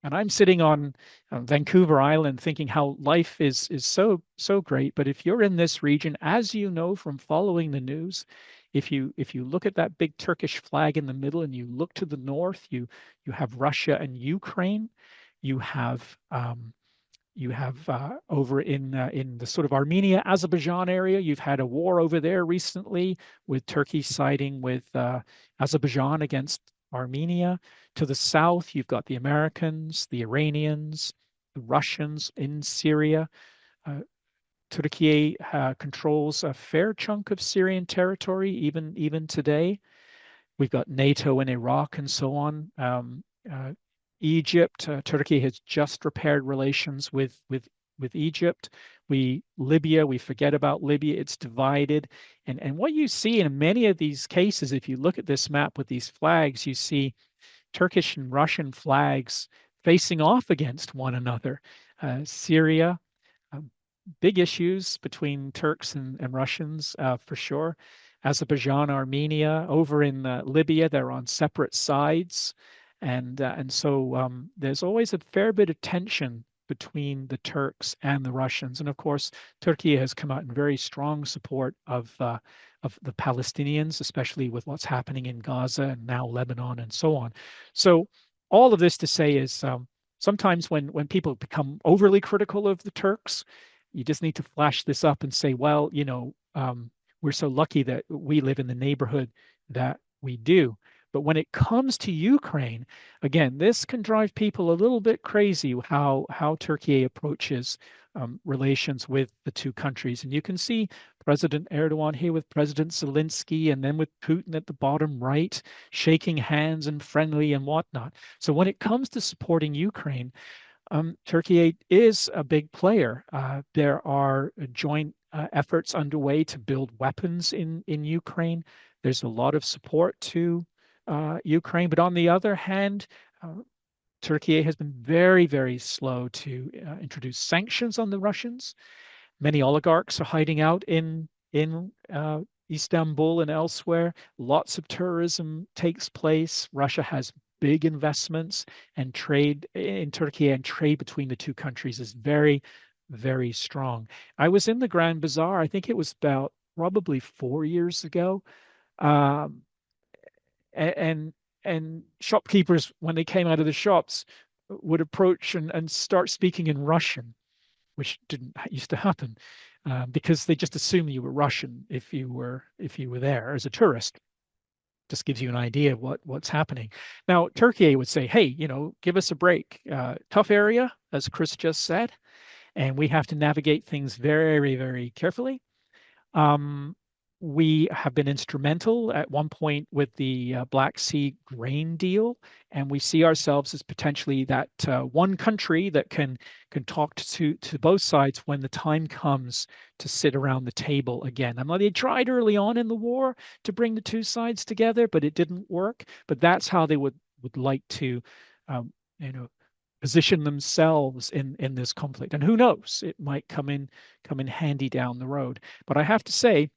And I'm sitting on Vancouver Island thinking how life is so great. But if you're in this region, as you know from following the news, if you look at that big Turkish flag in the middle and you look to the north, you have Russia and Ukraine, you have over in the sort of Armenia, Azerbaijan area, you've had a war over there recently with Turkey siding with Azerbaijan against Armenia. To the south, you've got the Americans, the Iranians, the Russians in Syria. Turkey controls a fair chunk of Syrian territory, even today. We've got NATO in Iraq and so on. Egypt, Turkey has just repaired relations with Egypt. Libya, we forget about Libya. It's divided. And what you see in many of these cases, if you look at this map with these flags, you see Turkish and Russian flags facing off against one another. Syria, big issues between Turks and Russians for sure. Azerbaijan, Armenia, over in Libya, they're on separate sides. And so there's always a fair bit of tension between the Turks and the Russians. And of course, Turkey has come out in very strong support of the Palestinians, especially with what's happening in Gaza and now Lebanon and so on. So all of this to say is sometimes when people become overly critical of the Turks, you just need to flash this up and say, well, we're so lucky that we live in the neighborhood that we do. But when it comes to Ukraine, again, this can drive people a little bit crazy how Turkey approaches relations with the two countries. And you can see President Erdogan here with President Zelensky, and then with Putin at the bottom right, shaking hands and friendly and whatnot. So when it comes to supporting Ukraine, Turkey is a big player. There are joint efforts underway to build weapons in Ukraine. There's a lot of support to Ukraine. But on the other hand, Turkey has been very, very slow to introduce sanctions on the Russians. Many oligarchs are hiding out in Istanbul and elsewhere. Lots of tourism takes place. Russia has big investments, and trade in Turkey and trade between the two countries is very, very strong. I was in the Grand Bazaar, I think it was about probably 4 years ago. And shopkeepers, when they came out of the shops, would approach and start speaking in Russian, which didn't used to happen, because they just assumed you were Russian if you were there as a tourist. Just gives you an idea of what's happening. Now, Turkey would say, hey, give us a break. Tough area, as Chris just said, and we have to navigate things very, very carefully. We have been instrumental at one point with the Black Sea grain deal, and we see ourselves as potentially that one country that can talk to both sides when the time comes to sit around the table again. I mean, they tried early on in the war to bring the two sides together, but it didn't work. But that's how they would like to, position themselves in this conflict. And who knows, it might come in handy down the road. But I have to say,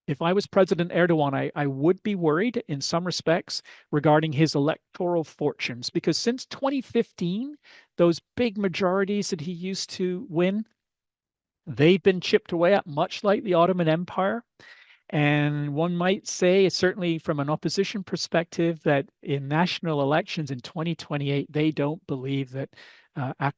if I was President Erdogan, I would be worried in some respects regarding his electoral fortunes, because since 2015, those big majorities that he used to win, they've been chipped away at, much like the Ottoman Empire. And one might say, certainly from an opposition perspective, that in national elections in 2028, they don't believe that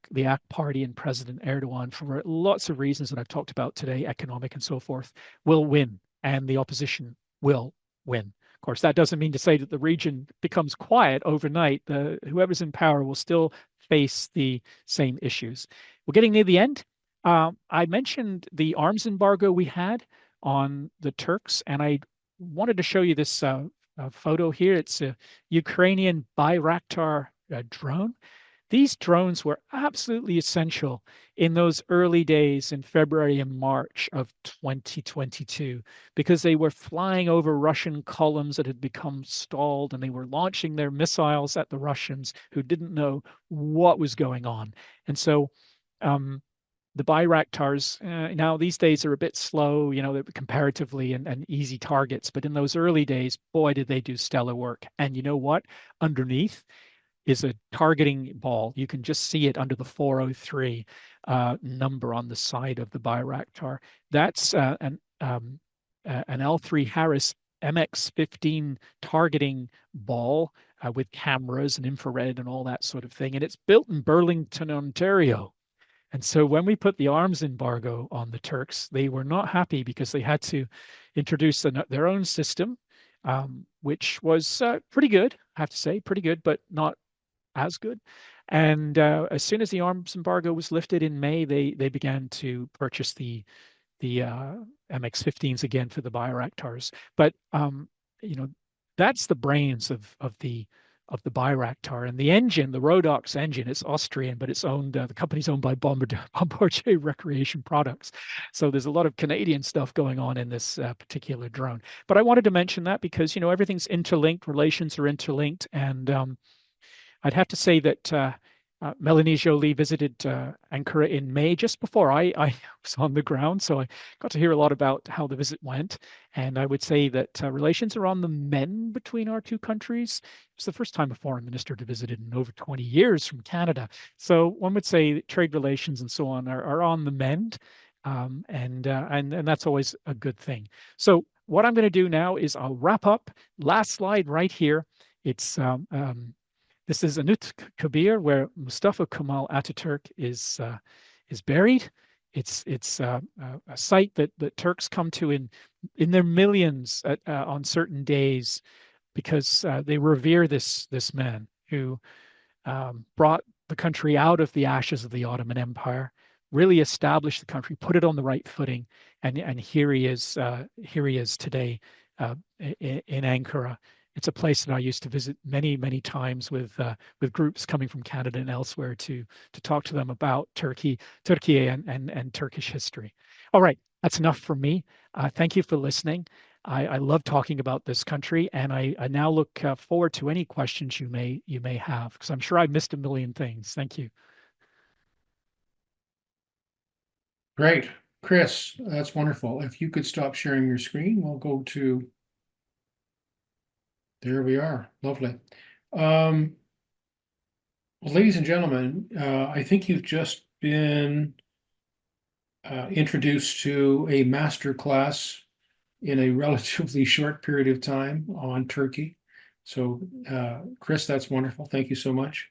the AK party and President Erdogan, for lots of reasons that I've talked about today, economic and so forth, will win, and the opposition will win. Of course, that doesn't mean to say that the region becomes quiet overnight. Whoever's in power will still face the same issues. We're getting near the end. I mentioned the arms embargo we had on the Turks, and I wanted to show you this photo here. It's a Ukrainian Bayraktar drone. These drones were absolutely essential in those early days in February and March of 2022 because they were flying over Russian columns that had become stalled, and they were launching their missiles at the Russians who didn't know what was going on. And so the Bayraktars now these days are a bit slow, comparatively, and easy targets. But in those early days, boy, did they do stellar work. And you know what? Underneath is a targeting ball. You can just see it under the 403 number on the side of the Bayraktar. That's an L3 Harris MX-15 targeting ball with cameras and infrared and all that sort of thing. And it's built in Burlington, Ontario. And so when we put the arms embargo on the Turks, they were not happy because they had to introduce their own system, which was pretty good, I have to say, pretty good, but not as good. And as soon as the arms embargo was lifted in May, they began to purchase the MX-15s again for the Bayraktars. But that's the brains of the Bayraktar. And the engine, the Rodox engine, it's Austrian, but it's owned, the company's owned by Bombardier Recreation Products. So there's a lot of Canadian stuff going on in this particular drone. But I wanted to mention that because, everything's interlinked, relations are interlinked. And I'd have to say that Melanie Joly visited Ankara in May, just before I was on the ground. So I got to hear a lot about how the visit went. And I would say that relations are on the mend between our two countries. It's the first time a foreign minister to visit in over 20 years from Canada. So one would say that trade relations and so on are on the mend. And that's always a good thing. So what I'm going to do now is I'll wrap up. Last slide right here. It's this is Anut Kabir, where Mustafa Kemal Ataturk is buried. It's a site that Turks come to in their millions on certain days because they revere this man who brought the country out of the ashes of the Ottoman Empire, really established the country, put it on the right footing, and here he is today in Ankara. It's a place that I used to visit many, many times with groups coming from Canada and elsewhere to talk to them about Turkey and Turkish history. All right, that's enough for me. Thank you for listening. I love talking about this country, and I now look forward to any questions you may have, because I'm sure I've missed a million things. Thank you. Great. Chris, that's wonderful. If you could stop sharing your screen, we'll go to, there we are. Lovely. Well, ladies and gentlemen, I think you've just been introduced to a master class in a relatively short period of time on Turkey. So, Chris, that's wonderful. Thank you so much.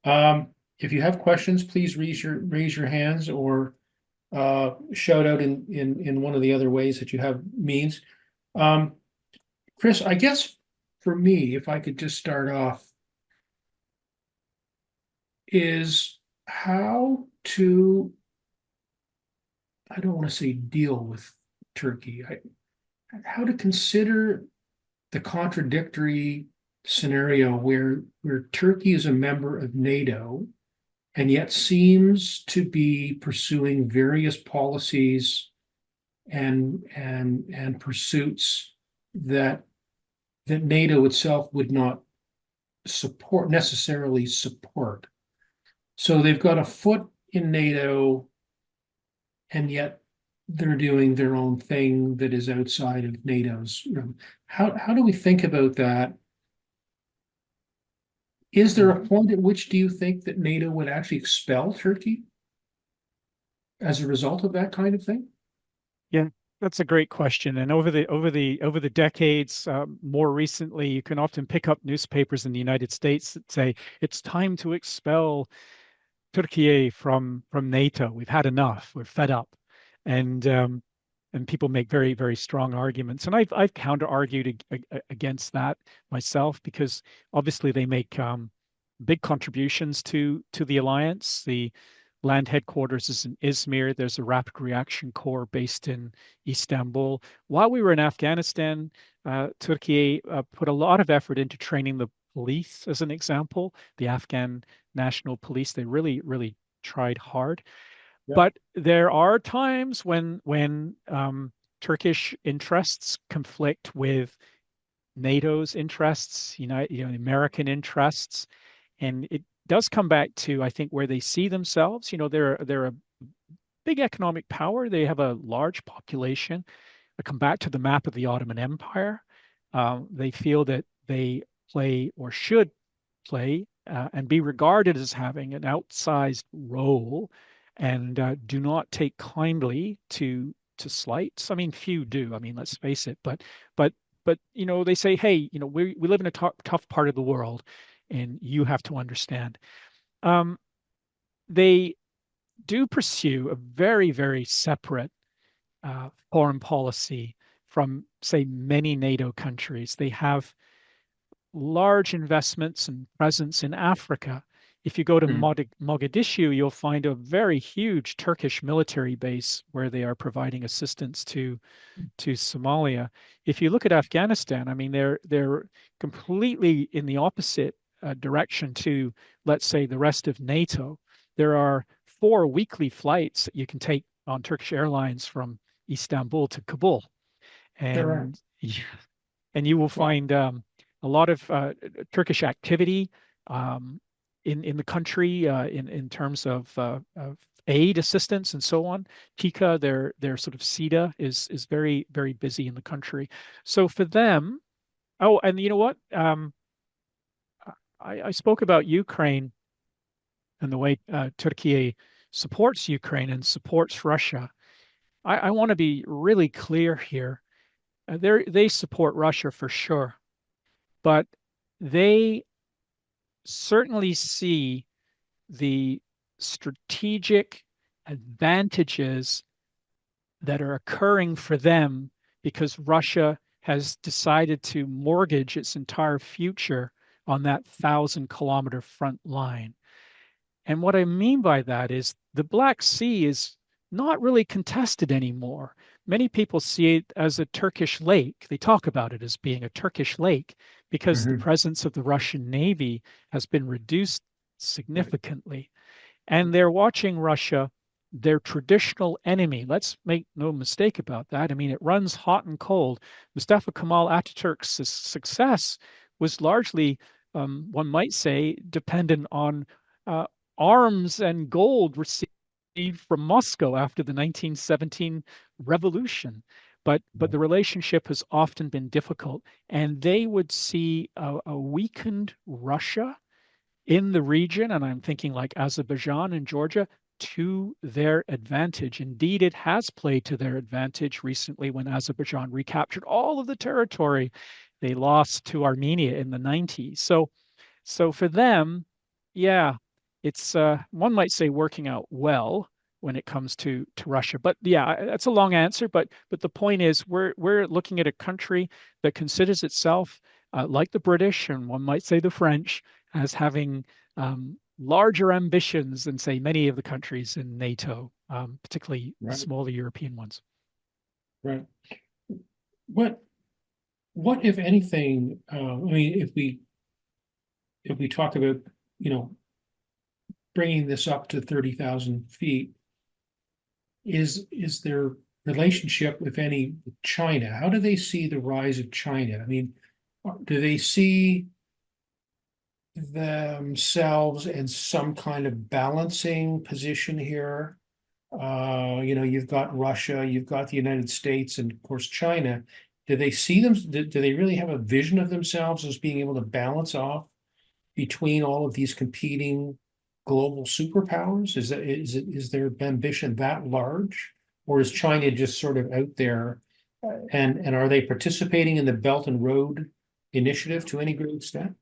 If you have questions, please raise your hands or shout out in one of the other ways that you have means. Chris, I guess for me, if I could just start off, is how to, I don't want to say deal with Turkey, how to consider the contradictory scenario where Turkey is a member of NATO and yet seems to be pursuing various policies and pursuits that NATO itself would not necessarily support. So they've got a foot in NATO, and yet they're doing their own thing that is outside of NATO's. How do we think about that? Is there a point at which do you think that NATO would actually expel Turkey as a result of that kind of thing? Yeah, that's a great question. And over the decades, more recently, you can often pick up newspapers in the United States that say it's time to expel Turkiye from NATO. We've had enough. We're fed up, and people make very, very strong arguments. And I've counter argued against that myself, because obviously they make big contributions to the alliance. The land headquarters is in Izmir. There's a rapid reaction corps based in Istanbul. While we were in Afghanistan, Turkey put a lot of effort into training the police as an example, the Afghan National Police. They really, really tried hard. Yeah. But there are times when Turkish interests conflict with NATO's interests, American interests, and it does come back to, I think, where they see themselves. They're a big economic power. They have a large population. I come back to the map of the Ottoman Empire. They feel that they play or should play and be regarded as having an outsized role, and do not take kindly to slights. I mean, few do. I mean, let's face it. But they say, hey, we live in a tough part of the world, and you have to understand. They do pursue a very, very separate foreign policy from, say, many NATO countries. They have large investments and presence in Africa. If you go to Mm. Mogadishu, you'll find a very huge Turkish military base where they are providing assistance to Somalia. If you look at Afghanistan, I mean, they're completely in the opposite direction to, let's say, the rest of NATO. There are 4 weekly flights that you can take on Turkish Airlines from Istanbul to Kabul, There are. and and you will Well, find a lot of Turkish activity um, in the country in terms of aid assistance and so on. Tika, their sort of SIDA is very, very busy in the country. So for them, oh, and you know what? I spoke about Ukraine and the way Turkey supports Ukraine and supports Russia. I want to be really clear here. They support Russia for sure, but they certainly see the strategic advantages that are occurring for them because Russia has decided to mortgage its entire future on that 1,000-kilometer front line. And what I mean by that is the Black Sea is not really contested anymore. Many people see it as a Turkish lake. They talk about it as being a Turkish lake because the Mhm. presence of the Russian Navy has been reduced right. significantly. And they're watching Russia, their traditional enemy. Let's make no mistake about that. I mean, it runs hot and cold. Mustafa Kemal Ataturk's success was largely, one might say, dependent on uh, arms and gold received from Moscow after the 1917 revolution. But the relationship has often been difficult, and they would see a weakened Russia in the region, and I'm thinking like Azerbaijan and Georgia, to their advantage. Indeed, it has played to their advantage recently when Azerbaijan recaptured all of the territory they lost to Armenia in the 90s. So for them, yeah, it's one might say working out well when it comes to Russia. But yeah, that's a long answer. But the point is, we're looking at a country that considers itself like the British and one might say the French as having larger ambitions than say many of the countries in NATO, particularly the Right. smaller European ones. Right. What what if anything? I mean, if we talk about you know bringing this up to 30,000 feet, is their relationship, if any, with China? How do they see the rise of China? I mean, do they see themselves in some kind of balancing position here? You've got Russia, you've got the United States, and of course China. Do they see them? Do they really have a vision of themselves as being able to balance off between all of these competing global superpowers? Is their ambition that large, or is China just sort of out there? And are they participating in the Belt and Road Initiative to any great extent?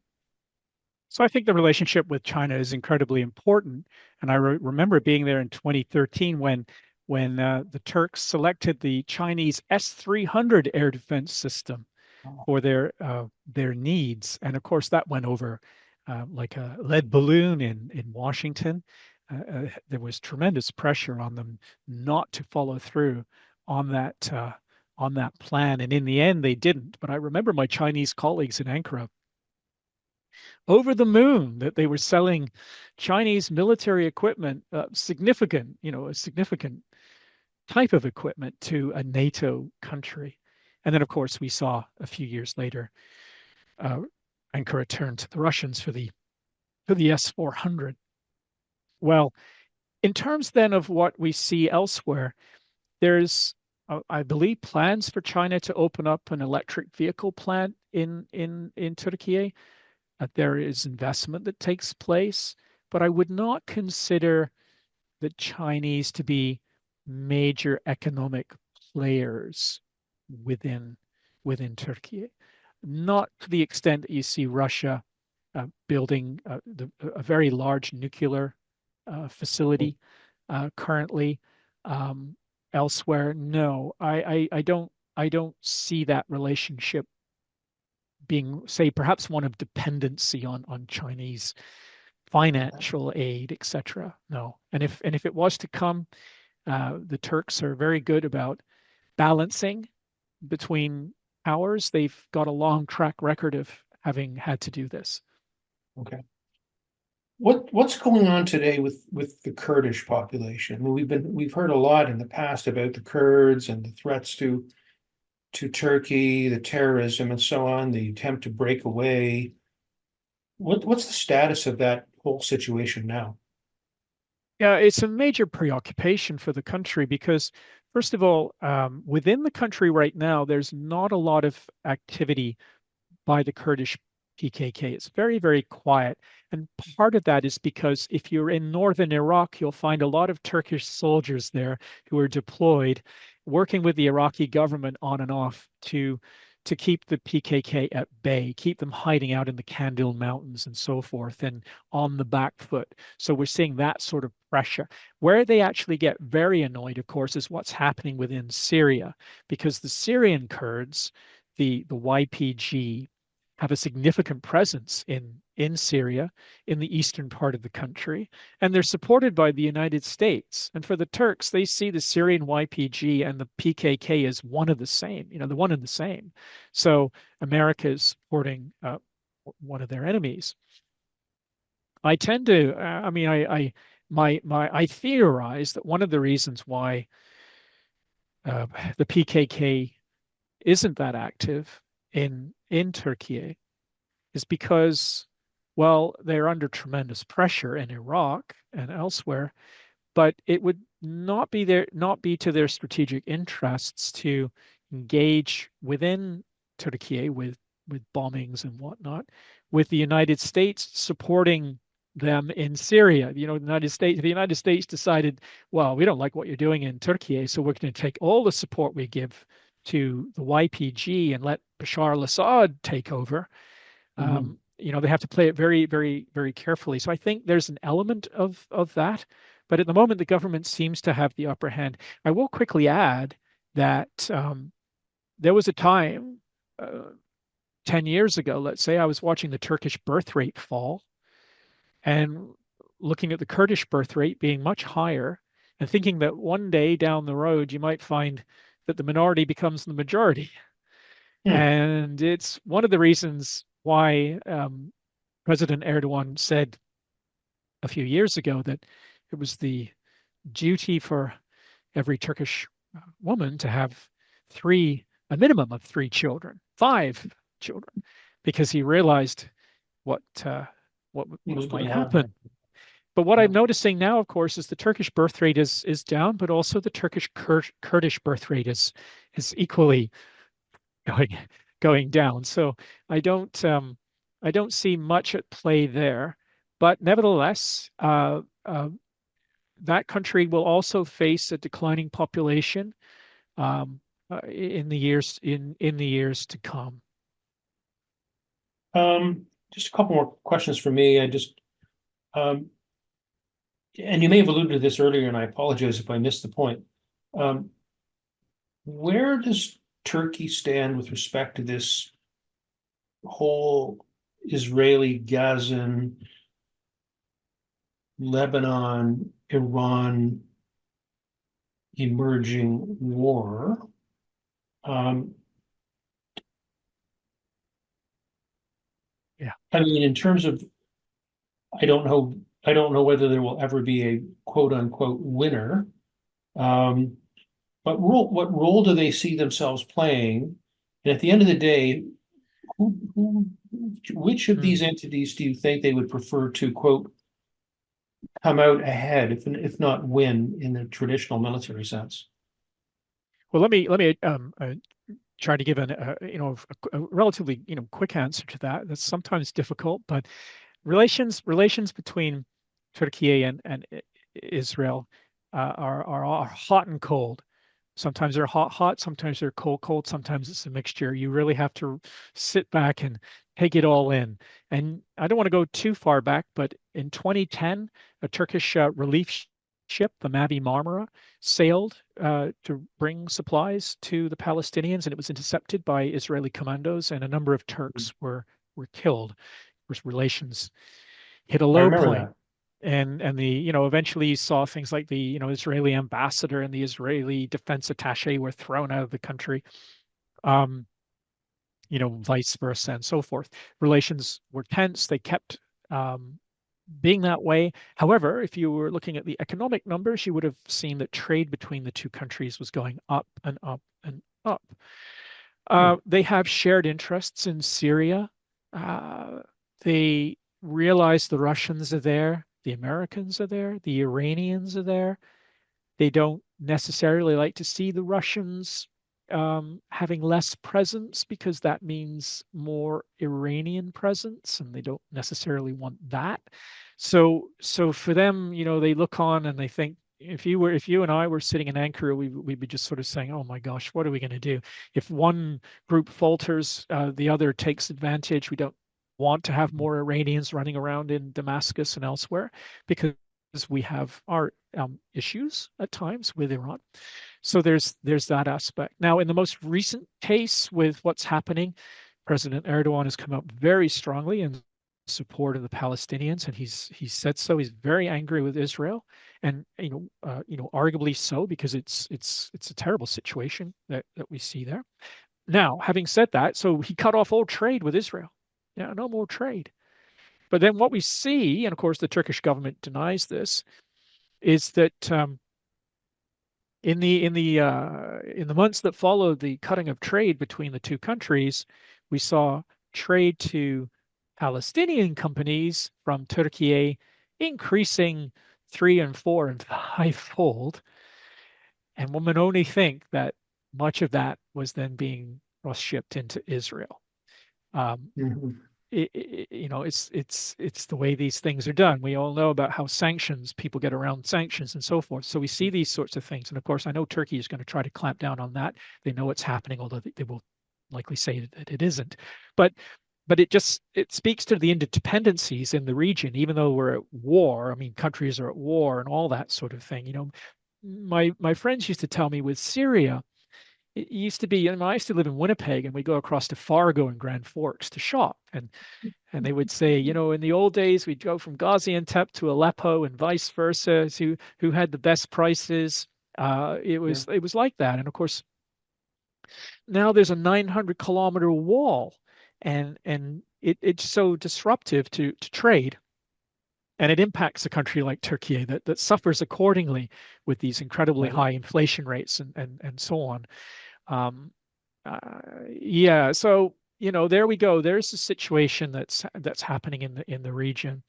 So I think the relationship with China is incredibly important. And I remember being there in 2013 when the Turks selected the Chinese S-300 air defense system for their needs. And of course, that went over like a lead balloon in Washington. There was tremendous pressure on them not to follow through on that plan. And in the end, they didn't. But I remember my Chinese colleagues in Ankara over the moon that they were selling Chinese military equipment, significant, a significant type of equipment to a NATO country. And then, of course, we saw a few years later Ankara turn to the Russians for the S-400. Well, in terms then of what we see elsewhere, there's, I believe, plans for China to open up an electric vehicle plant in Turkey. There is investment that takes place, but I would not consider the Chinese to be major economic players within Turkey. Not to the extent that you see Russia building a very large nuclear facility currently. Elsewhere, no, I don't see that relationship being, say, perhaps one of dependency on Chinese financial aid, etc. No, and if it was to come, the Turks are very good about balancing between powers. They've got a long track record of having had to do this. Okay. What's going on today with the Kurdish population? I mean, we've heard a lot in the past about the Kurds and the threats to Turkey, the terrorism and so on, the attempt to break away. What's the status of that whole situation now? Yeah, it's a major preoccupation for the country because, first of all, within the country right now, there's not a lot of activity by the Kurdish PKK. It's very, very quiet. And part of that is because if you're in northern Iraq, you'll find a lot of Turkish soldiers there who are deployed, working with the Iraqi government on and off to keep the PKK at bay, keep them hiding out in the Kandil Mountains and so forth, and on the back foot. So we're seeing that sort of pressure. Where they actually get very annoyed, of course, is what's happening within Syria, because the Syrian Kurds, the YPG, have a significant presence in Syria, in the eastern part of the country, and they're supported by the United States. And for the Turks, they see the Syrian YPG and the PKK as one of the same, the one and the same. So America is supporting one of their enemies. I tend to, I theorize that one of the reasons why the PKK isn't that active in Turkey is because, well, they're under tremendous pressure in Iraq and elsewhere, but it would not be to their strategic interests to engage within Turkey with bombings and whatnot, with the United States supporting them in Syria. The United States decided, well, we don't like what you're doing in Turkey, so we're going to take all the support we give to the YPG and let Bashar al-Assad take over. Mhm. They have to play it very, very, very carefully. So I think there's an element of that, but at the moment the government seems to have the upper hand. I will quickly add that there was a time 10 years ago, let's say, I was watching the Turkish birth rate fall and looking at the Kurdish birth rate being much higher and thinking that one day down the road you might find that the minority becomes the majority. Hmm. And it's one of the reasons why President Erdogan said a few years ago that it was the duty for every Turkish woman to have a minimum of 5 children, because he realized what What's might going on? happen. But what Yeah. I'm noticing now, of course, is the Turkish birth rate is down, but also the Turkish Kurdish birth rate is equally going going down. So I don't see much at play there, but nevertheless, that country will also face a declining population in the years to come. Just a couple more questions for me. Um, and you may have alluded to this earlier, and I apologize if I missed the point. Um, where does Turkey stand with respect to this whole Israeli, Gazan, Lebanon, Iran emerging war? Um, Yeah. I mean, in terms of, I don't know whether there will ever be a quote unquote winner. But what role do they see themselves playing? And at the end of the day, which of these entities do you think they would prefer to, quote, come out ahead, if not win in the traditional military sense? Well, let me try to give a relatively quick answer to that. That's sometimes difficult, but relations between Turkey and Israel are hot and cold. Sometimes they're hot, hot. Sometimes they're cold, cold. Sometimes it's a mixture. You really have to sit back and take it all in. And I don't want to go too far back, but in 2010, a Turkish relief ship, the Mavi Marmara, sailed to bring supplies to the Palestinians, and it was intercepted by Israeli commandos, and a number of Turks were killed. Of course, relations hit a I low remember point. that. And the eventually you saw things like the Israeli ambassador and the Israeli defense attaché were thrown out of the country, um, vice versa and so forth. Relations were tense. They kept being that way. However, if you were looking at the economic numbers, you would have seen that trade between the two countries was going up and up and up. They have shared interests in Syria. They realize the Russians are there, the Americans are there, the Iranians are there. They don't necessarily like to see the Russians having less presence because that means more Iranian presence, and they don't necessarily want that. So for them, they look on and they think, if you and I were sitting in Ankara, we'd be just sort of saying, "Oh my gosh, what are we going to do?" If one group falters, the other takes advantage. We don't want to have more Iranians running around in Damascus and elsewhere because we have our issues at times with Iran. So there's that aspect. Now, in the most recent case with what's happening, President Erdogan has come out very strongly in support of the Palestinians, and he's said so. He's very angry with Israel, and arguably so, because it's a terrible situation that we see there. Now, having said that, so he cut off all trade with Israel. Yeah, no more trade. But then what we see, and of course the Turkish government denies this, is that in the months that followed the cutting of trade between the two countries, we saw trade to Palestinian companies from Turkiye increasing 3 and 4 and 5-fold. And one would only think that much of that was then being cross-shipped into Israel. It's the way these things are done. We all know about how people get around sanctions and so forth. So we see these sorts of things. And of course, I know Turkey is going to try to clamp down on that. They know it's happening, although they will likely say that it isn't. But it speaks to the interdependencies in the region, even though we're at war. I mean, countries are at war and all that sort of thing. My friends used to tell me with Syria, it used to be, I used to live in Winnipeg, and we go across to Fargo and Grand Forks to shop. And they would say, in the old days, we'd go from Gaziantep to Aleppo and vice versa, who had the best prices. It was like that. And of course, now there's a 900-kilometer wall, and it's so disruptive to trade. And it impacts a country like Turkey that suffers accordingly with these incredibly high inflation rates and so on. Yeah, so there we go. There's a situation that's happening in the region.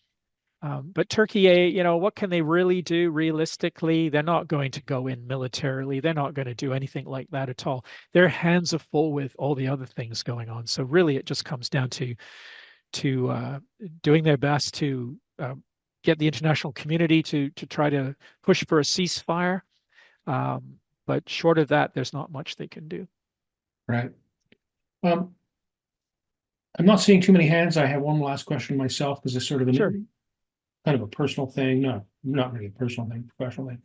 But Turkey, what can they really do realistically? They're not going to go in militarily. They're not going to do anything like that at all. Their hands are full with all the other things going on. So really, it just comes down to doing their best to get the international community to try to push for a ceasefire. But short of that, there's not much they can do. Right. I'm not seeing too many hands. I have one last question myself, because it's sort of kind of a personal thing. No, not really a personal thing, professional thing.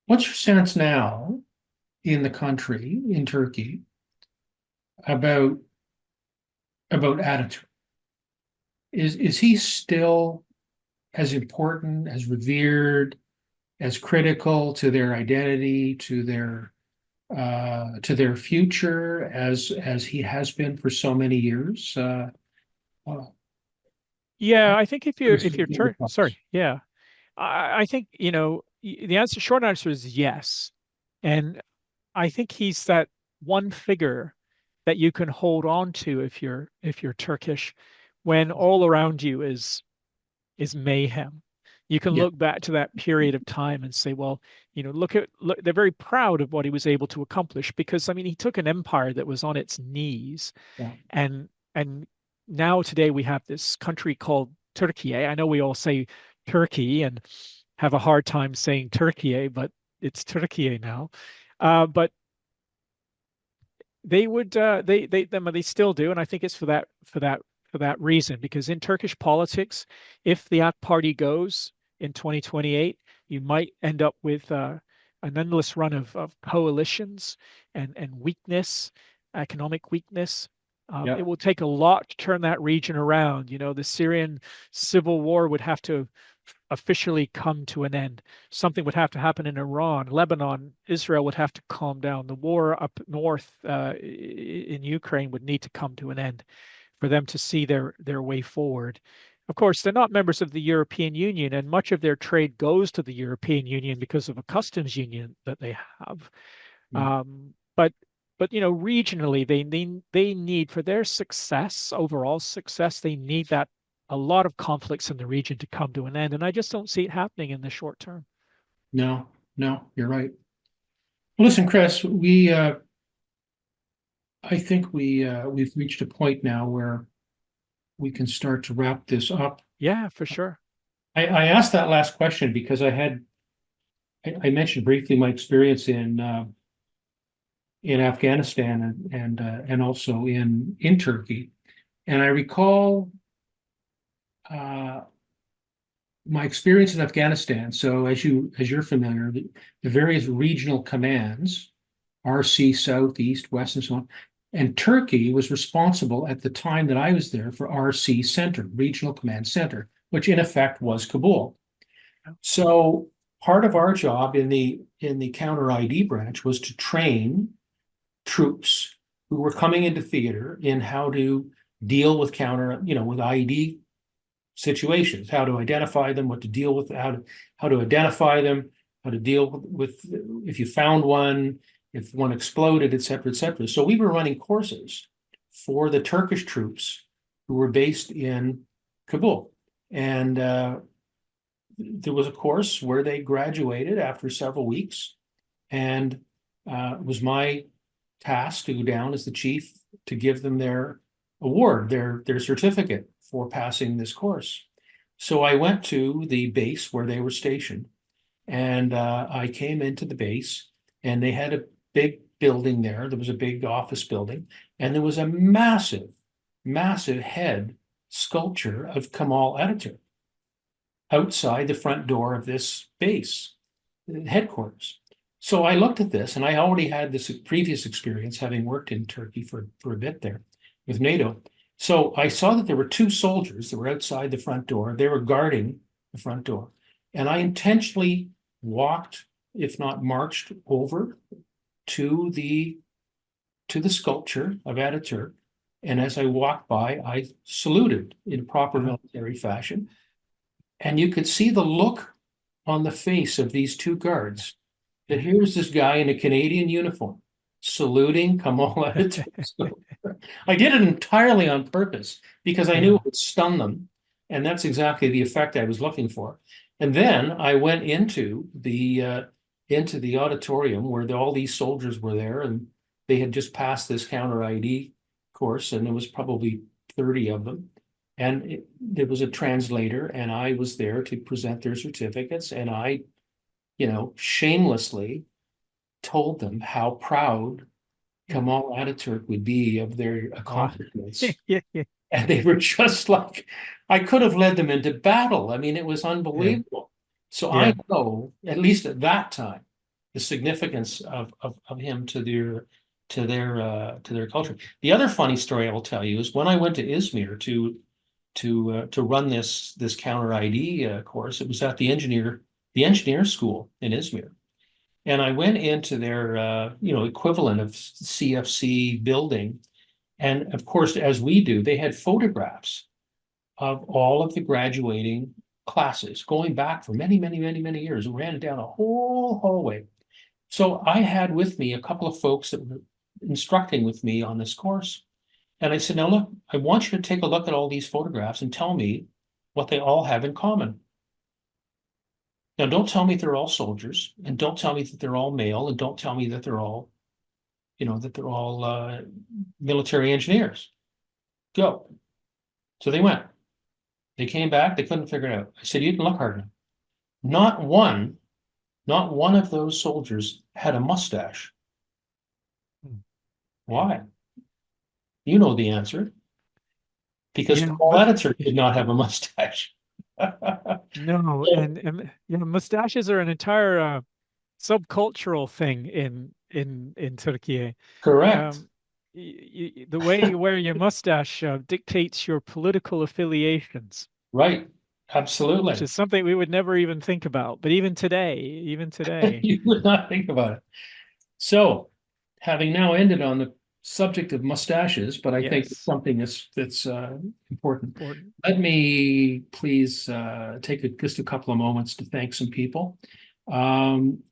What's your sense now in the country, in Turkey, about attitude? Is he still as important, as revered, as critical to their identity, to their future as he has been for so many years? Yeah, I think if you're Sorry. yeah, I think the short answer is yes, and I think he's that one figure that you can hold on to if you're Turkish, when all around you is mayhem. You can Yeah. look back to that period of time and say, well, look, they're very proud of what he was able to accomplish, because I mean, he took an empire that was on its knees, Yeah. and now today we have this country called Turkiye. I know we all say Turkey and have a hard time saying Turkiye, but it's Turkiye now. But they would they still do, and I think it's for that reason, because in Turkish politics, if the AK Party goes in 2028, you might end up with an endless run of coalitions and weakness, economic weakness. It Yeah. will take a lot to turn that region around. The Syrian civil war would have to officially come to an end. Something would have to happen in Iran, Lebanon, Israel would have to calm down. The war up north in Ukraine would need to come to an end for them to see their way forward. Of course, they're not members of the European Union, and much of their trade goes to the European Union because of a customs union that they have. Mm. But regionally, they need, for their success, overall success, they need that a lot of conflicts in the region to come to an end, and I just don't see it happening in the short term. No, no, you're right. Listen, Chris, I think we've reached a point now where we can start to wrap this up. Yeah, for sure. I asked that last question because I mentioned briefly my experience in Afghanistan and also in Turkey, and I recall my experience in Afghanistan. So as you're familiar, the various regional commands, RC South, East, West, and so on. And Turkey was responsible at the time that I was there for RC Center, Regional Command Center, which in effect was Kabul. So part of our job in the counter ID branch was to train troops who were coming into theater in how to deal with with ID situations, how to identify them, what to deal with, how to identify them, how to deal with if you found one, if one exploded, et cetera, et cetera. So we were running courses for the Turkish troops who were based in Kabul. And there was a course where they graduated after several weeks. And it was my task to go down as the chief to give them their award, their certificate for passing this course. So I went to the base where they were stationed, and I came into the base, and they had a big building there. There was a big office building, and there was a massive, massive head sculpture of Kemal Atatürk outside the front door of this base headquarters. So I looked at this, and I already had this previous experience having worked in Turkey for a bit there with NATO. So I saw that there were two soldiers that were outside the front door. They were guarding the front door. And I intentionally walked, if not marched, over to the sculpture of Ataturk. And as I walked by, I saluted in proper military fashion. And you could see the look on the face of these two guards, that here's this guy in a Canadian uniform saluting Kemal Atatürk. I did it entirely on purpose because I knew it would stun them. And that's exactly the effect I was looking for. And then I went into the auditorium where all these soldiers were there, and they had just passed this counter ID course, and there was probably 30 of them. And there was a translator, and I was there to present their certificates. And I, shamelessly told them how proud Kemal Atatürk would be of their accomplishments. Yeah. And they were just like, I could have led them into battle. I mean, it was unbelievable. So I know, at least at that time, the significance of him to their culture. The other funny story I will tell you is when I went to Izmir to run this counter ID course, it was at the engineer school in Izmir. And I went into their equivalent of CFC building. And of course, as we do, they had photographs of all of the graduating classes, going back for many, many, many, many years. It ran down a whole hallway. So I had with me a couple of folks that were instructing with me on this course. And I said, now look, I want you to take a look at all these photographs and tell me what they all have in common. Now, don't tell me they're all soldiers, and don't tell me that they're all male, and don't tell me that they're all, military engineers. Go. So they went. They came back, they couldn't figure it out. I said, you didn't look hard enough. Not one of those soldiers had a mustache. Why? You know the answer. Because Paul Editor did not have a mustache. No, and mustaches are an entire subcultural thing in Turkey. Correct. The way you wear your mustache dictates your political affiliations. Right. Absolutely. Which is something we would never even think about. But even today, you would not think about it. So, having now ended on the subject of mustaches, but I think it's something that's important. Let me please take just a couple of moments to thank some people. From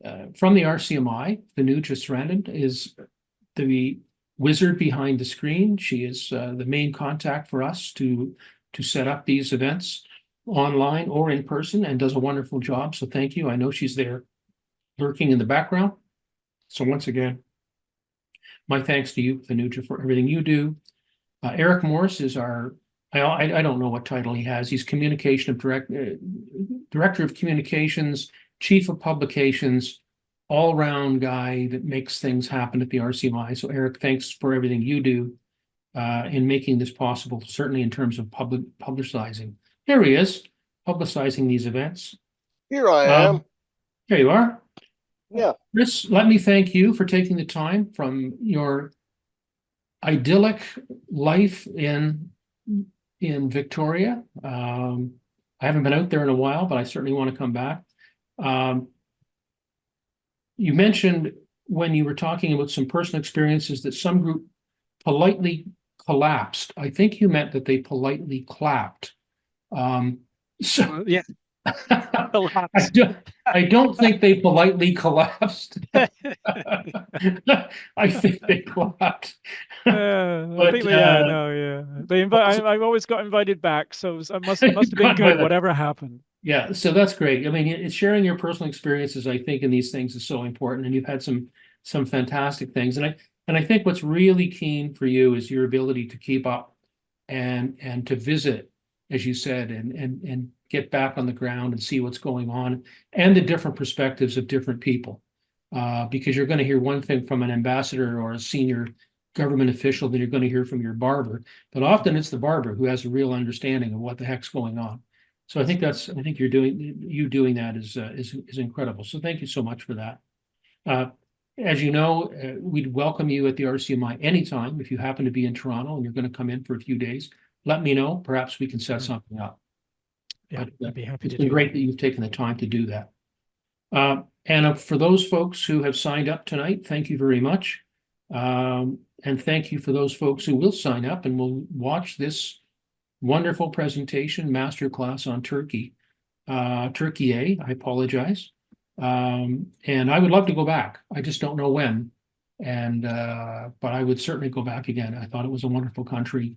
the RCMI, Vanuja Srandan is the wizard behind the screen. She is the main contact for us to set up these events online or in person, and does a wonderful job. So thank you. I know she's there lurking in the background. So once again, my thanks to you, Vanuja, for everything you do. Eric Morse is our, I don't know what title he has. He's Director of Communications, Chief of Publications, all-round guy that makes things happen at the RCMI. So Eric, thanks for everything you do in making this possible, certainly in terms of publicizing. There he is, publicizing these events. Here I am. Here you are. Yeah. Chris, let me thank you for taking the time from your idyllic life in Victoria. I haven't been out there in a while, but I certainly want to come back. You mentioned when you were talking about some personal experiences that some group politely collapsed. I think you meant that they politely clapped. Yeah. I don't think they politely collapsed. I think they clapped. I think I've always got invited back, so it must have been good, whatever happened. Yeah, so that's great. I mean, it's sharing your personal experiences, I think, in these things is so important, and you've had some fantastic things. And I think what's really keen for you is your ability to keep up and to visit, as you said, and get back on the ground and see what's going on and the different perspectives of different people. Because you're going to hear one thing from an ambassador or a senior government official, then you're going to hear from your barber. But often it's the barber who has a real understanding of what the heck's going on. So I think you doing that is incredible. So thank you so much for that. As you know, we'd welcome you at the RCMI anytime. If you happen to be in Toronto and you're going to come in for a few days, let me know. Perhaps we can set something up. Yeah, I'd be happy to. It's been great that you've taken the time to do that. And for those folks who have signed up tonight, thank you very much. And thank you for those folks who will sign up and will watch this wonderful presentation, masterclass on Turkiye. I apologize. And I would love to go back. I just don't know when. But I would certainly go back again. I thought it was a wonderful country.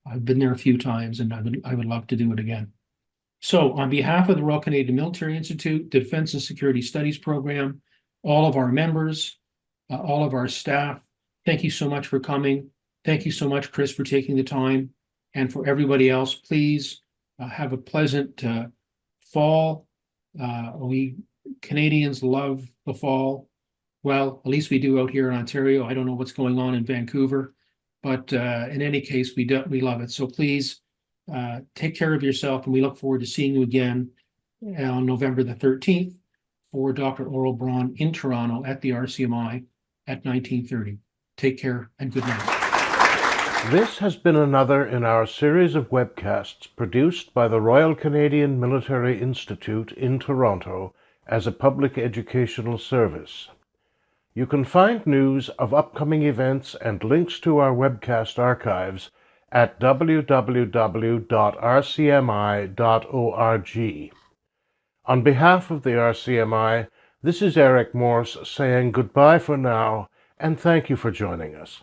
I've been there a few times, and I would love to do it again. So on behalf of the Royal Canadian Military Institute, Defense and Security Studies Program, all of our members, all of our staff, thank you so much for coming. Thank you so much, Chris, for taking the time. And for everybody else, please have a pleasant fall. We Canadians love the fall. Well, at least we do out here in Ontario. I don't know what's going on in Vancouver, but in any case, we love it. So please take care of yourself, and we look forward to seeing you again on November the 13th for Dr. Oral Braun in Toronto at the RCMI at 19:30. Take care and good night. This has been another in our series of webcasts produced by the Royal Canadian Military Institute in Toronto as a public educational service. You can find news of upcoming events and links to our webcast archives at www.rcmi.org. On behalf of the RCMI, this is Eric Morse saying goodbye for now, and thank you for joining us.